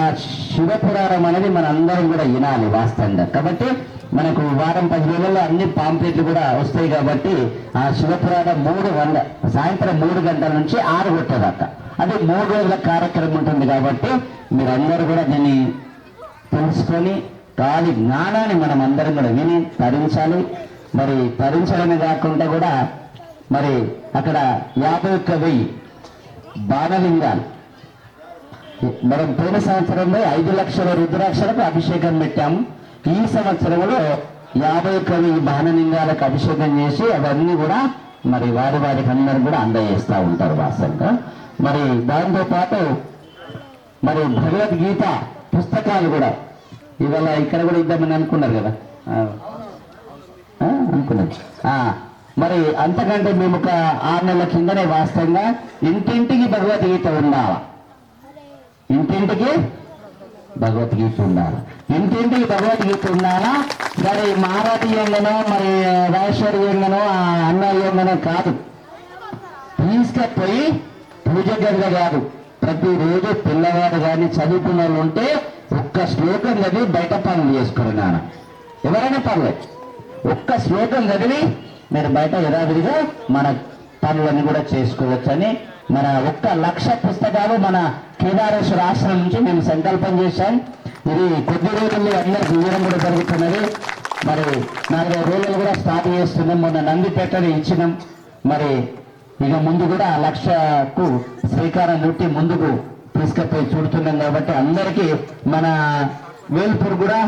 శివపురాణం అనేది మన అందరం కూడా వినాలి వాస్తవంగా. కాబట్టి మనకు వారం 10 రోజుల్లో అన్ని పాంప్లెట్లు కూడా వస్తాయి. కాబట్టి ఆ శివపురాణం సాయంత్రం 3 గంటల నుంచి 6 గంటల దాకా అది 3 రోజుల కార్యక్రమం ఉంటుంది. కాబట్టి మీరందరూ కూడా దీన్ని తెలుసుకొని కాలి జ్ఞానాన్ని మనం అందరం కూడా విని తరించాలి. మరి తరించడమే కాకుండా కూడా మరి అక్కడ 51,000 బాణలింగాలు, మనం పోయిన సంవత్సరంలో 5 లక్షల రుద్రాక్షలకు అభిషేకం పెట్టాము. ఈ సంవత్సరంలో 51,000 బాణలింగాలకు అభిషేకం చేసి అవన్నీ కూడా మరి వారికి అందరూ కూడా అందజేస్తూ ఉంటారు వాస్తవంగా. మరి దాంతో పాటు మరి భగవద్గీత పుస్తకాలు కూడా ఇవాళ ఇక్కడ కూడా ఇద్దామని అనుకున్నారు కదా, అనుకున్నారు. మరి అంతకంటే మేము ఒక 6 నెలల కిందనే వాస్తవంగా ఇంటింటికి భగవద్గీత ఉండాలా, ఇంటింటికి భగవద్గీత ఉండాలి, ఇంటింటికి భగవద్గీత ఉండాలా. మరి మారాఠీయంగానో మరి రాజేశ్వరీయంగానో అన్నయ్యంగానో కాదు, తీసుకపోయి పూజ గదిలో కాదు, ప్రతిరోజు పిల్లవాడు కానీ చదువుకున్న వాళ్ళు ఉంటే ఒక్క శ్లోకం చదివి బయట పనులు చేసుకోరు. నాన్న ఎవరైనా పర్లేదు, ఒక్క శ్లోకం చదివి మీరు బయట యథావిధిగా మన పనులన్నీ కూడా చేసుకోవచ్చని మన 1,00,000 పుస్తకాలు మన కేదారేశ్వర ఆశ్రమం నుంచి మేము సంకల్పం చేశాం. ఇది కొద్ది రోజుల్లో అందరికి ఇవ్వడం కూడా జరుగుతున్నది. మరి 4 రోజులు కూడా స్టార్ట్ చేస్తున్నాం. మొన్న నందిపేటలో ఇచ్చినాం. మరి ఇక ముందు కూడా 1,00,000కు శ్రీకారం చుట్టి ముందుకు తీసుకపోయి చూడుతున్నాం. కాబట్టి అందరికీ మన వేల్పూర్ కూడా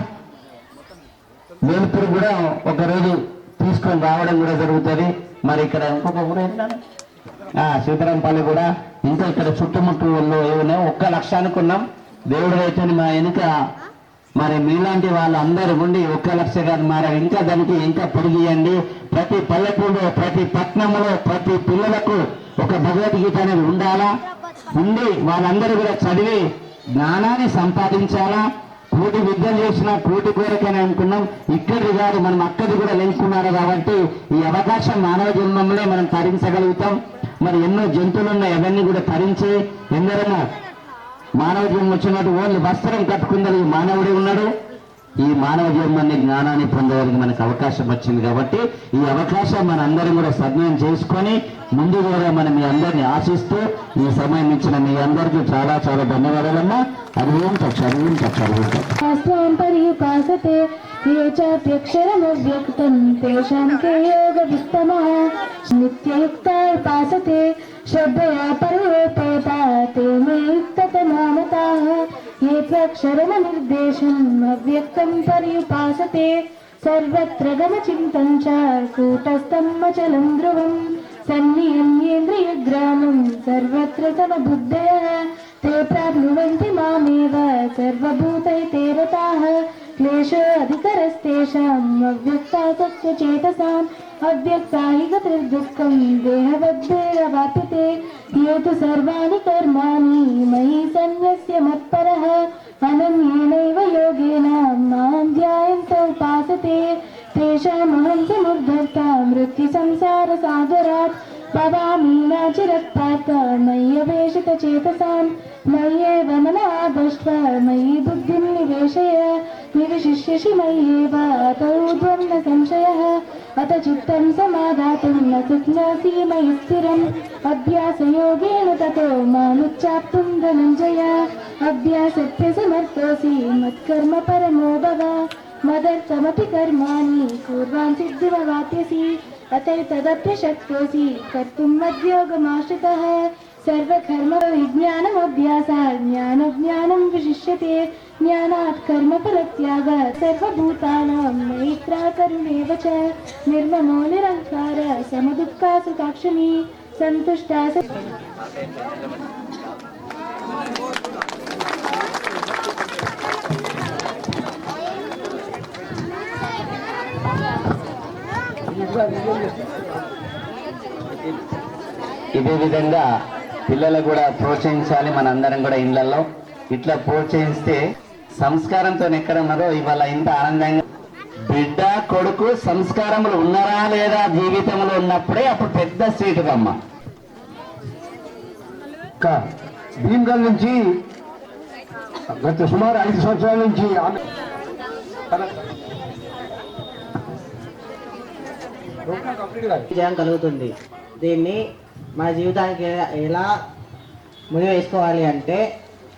వేల్పూర్ కూడా ఒక రోజు తీసుకొని రావడం కూడా జరుగుతుంది. మరి ఇక్కడ ఇంకొక ఊరు ఏంటంటే సీతారాంపల్లి కూడా, ఇంకా ఇక్కడ చుట్టుముట్టు వాళ్ళు ఏమైనా 1 లక్ష అనుకున్నాం. దేవుడు అయితే మా వెనుక మరి మీలాంటి వాళ్ళందరూ ఉండి 1 లక్ష కాదు మరి ఇంకా దానికి ఇంకా పొడిగియండి. ప్రతి పల్లెటూరులో, ప్రతి పట్టణంలో, ప్రతి పిల్లలకు ఒక భగవద్గీత అనేది ఉండి వాళ్ళందరూ కూడా చదివి జ్ఞానాన్ని సంపాదించాలా. కోటి విద్యలు చేసిన కోటి కోరికని అనుకున్నాం. ఇక్కడిది కాదు, మనం అక్కడి కూడా లెంచుకున్నారు కాబట్టి ఈ అవకాశం మానవ జన్మంలో మనం తరించగలుగుతాం. మరి ఎన్నో జంతువులు ఉన్నాయి, అవన్నీ కూడా తరించి ఎందరైనా మానవ జన్మ వచ్చినట్టు ఓన్లీ వస్త్రం కట్టుకుందని మానవుడే ఉన్నాడు. ఈ మానవ జన్మాన్ని జ్ఞానాన్ని పొందడానికి మనకు అవకాశం వచ్చింది కాబట్టి ఈ అవకాశం మన అందరం కూడా సద్వినియోగం చేసుకొని ముందు కూడా మనం మీ అందరినీ ఆశిస్తూ ఈ సమయం ఇచ్చిన మీ అందరికీ చాలా చాలా ధన్యవాదాలమ్మా. అరివేం చక్షరువేం శాస్త్రం పర్యుపాసతే ఏ చాప్యక్షరమవ్యక్తం తేషాం కే యోగవిత్తమః నిత్యయుక్తా ఉపాసతే శ్రద్ధయా పరూపేత తే మే యుక్తతమామతాః ఏ త్వక్షరమనిర్దేశం అవ్యక్తం పర్యుపాసతే సర్వత్ర గమచింతం చ కూటస్థం అచలం ధ్రువం సన్నియమ్యేంద్రియగ్రామం సర్వత్ర సమబుద్ధయః ते प्राप्नुवन्ति मामेव सर्वभूतैते रताः क्लेशो अधिकरस्तेषाम् अव्यक्ता तत्त्वचेतसाम् अव्यक्ता हि गतिर्दुःखं देहवद्भिरवाप्यते ये तु सर्वाणि कर्माणि मयि सन्न्यस्य मत्परः अनन्येनैव योगेन मां ध्यायन्तो उपासते तेषामहं समुद्धर्ता मृत्युसंसारसागरात् भवामि नाचिरत्पात मय्यवेशितचेतसां मय्येव मनमादष्ट्व मयि बुद्धिं निवेशय निविशिष्यसि मय्येव अतौ त्वं न संशयः अत चित्तं समादातुं न शक्नोषि मयि स्थिरम् अभ्यासयोगेन ततो मामुच्चाप्तुं धनञ्जय अभ्यासस्य समर्थोऽसि मत्कर्म परमो भव मदर्थमपि कर्माणि कुर्वान् सिद्धिमवाप्स्यसि अतैतदप्यशक्तोऽसि कर्तुं मद्योगमाश्रितः सर्वकर्म विज्ञानमभ्यासात् ज्ञानज्ञानं विशिष्यते ज्ञानात् कर्मफलत्याग सर्वभूतानां मैत्रा करुणेव च निर्ममो निरङ्कार समदुःखा सुखाक्षिणी सन्तुष्टा ఇదే విధంగా పిల్లలు కూడా ప్రోత్సహించాలి. మన అందరం కూడా ఇళ్లలో ఇట్లా ప్రోత్సహిస్తే సంస్కారంతో ఎక్కడ ఉన్నారో ఇవాళ ఇంత ఆనందంగా బిడ్డ కొడుకు సంస్కారములు ఉన్నారా లేదా జీవితంలో ఉన్నప్పుడే అప్పుడు పెద్ద సీటు అమ్మ. భీమ్గల్ నుంచి గత సుమారు 5 సంవత్సరాల నుంచి ఆమె విజయం కలుగుతుంది. దీన్ని మన జీవితానికి ఎలా ముడి వేసుకోవాలి అంటే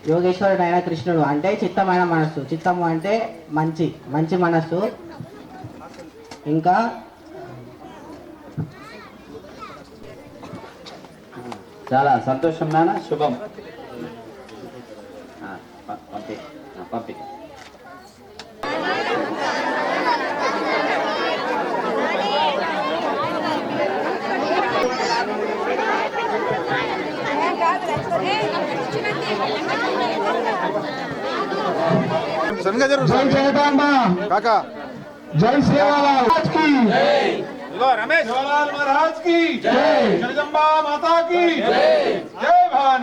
యోగేశ్వరుడు అయిన కృష్ణుడు అంటే చిత్తమైన మనస్సు, చిత్తము అంటే మంచి మనస్సు. ఇంకా చాలా సంతోషం నాన్న, శుభం. పంపి జై జగదాంబ కాకా జై సేవాలాల్ की रमेश महाराज की जय, जगदम्बा माता की जय, जय भान।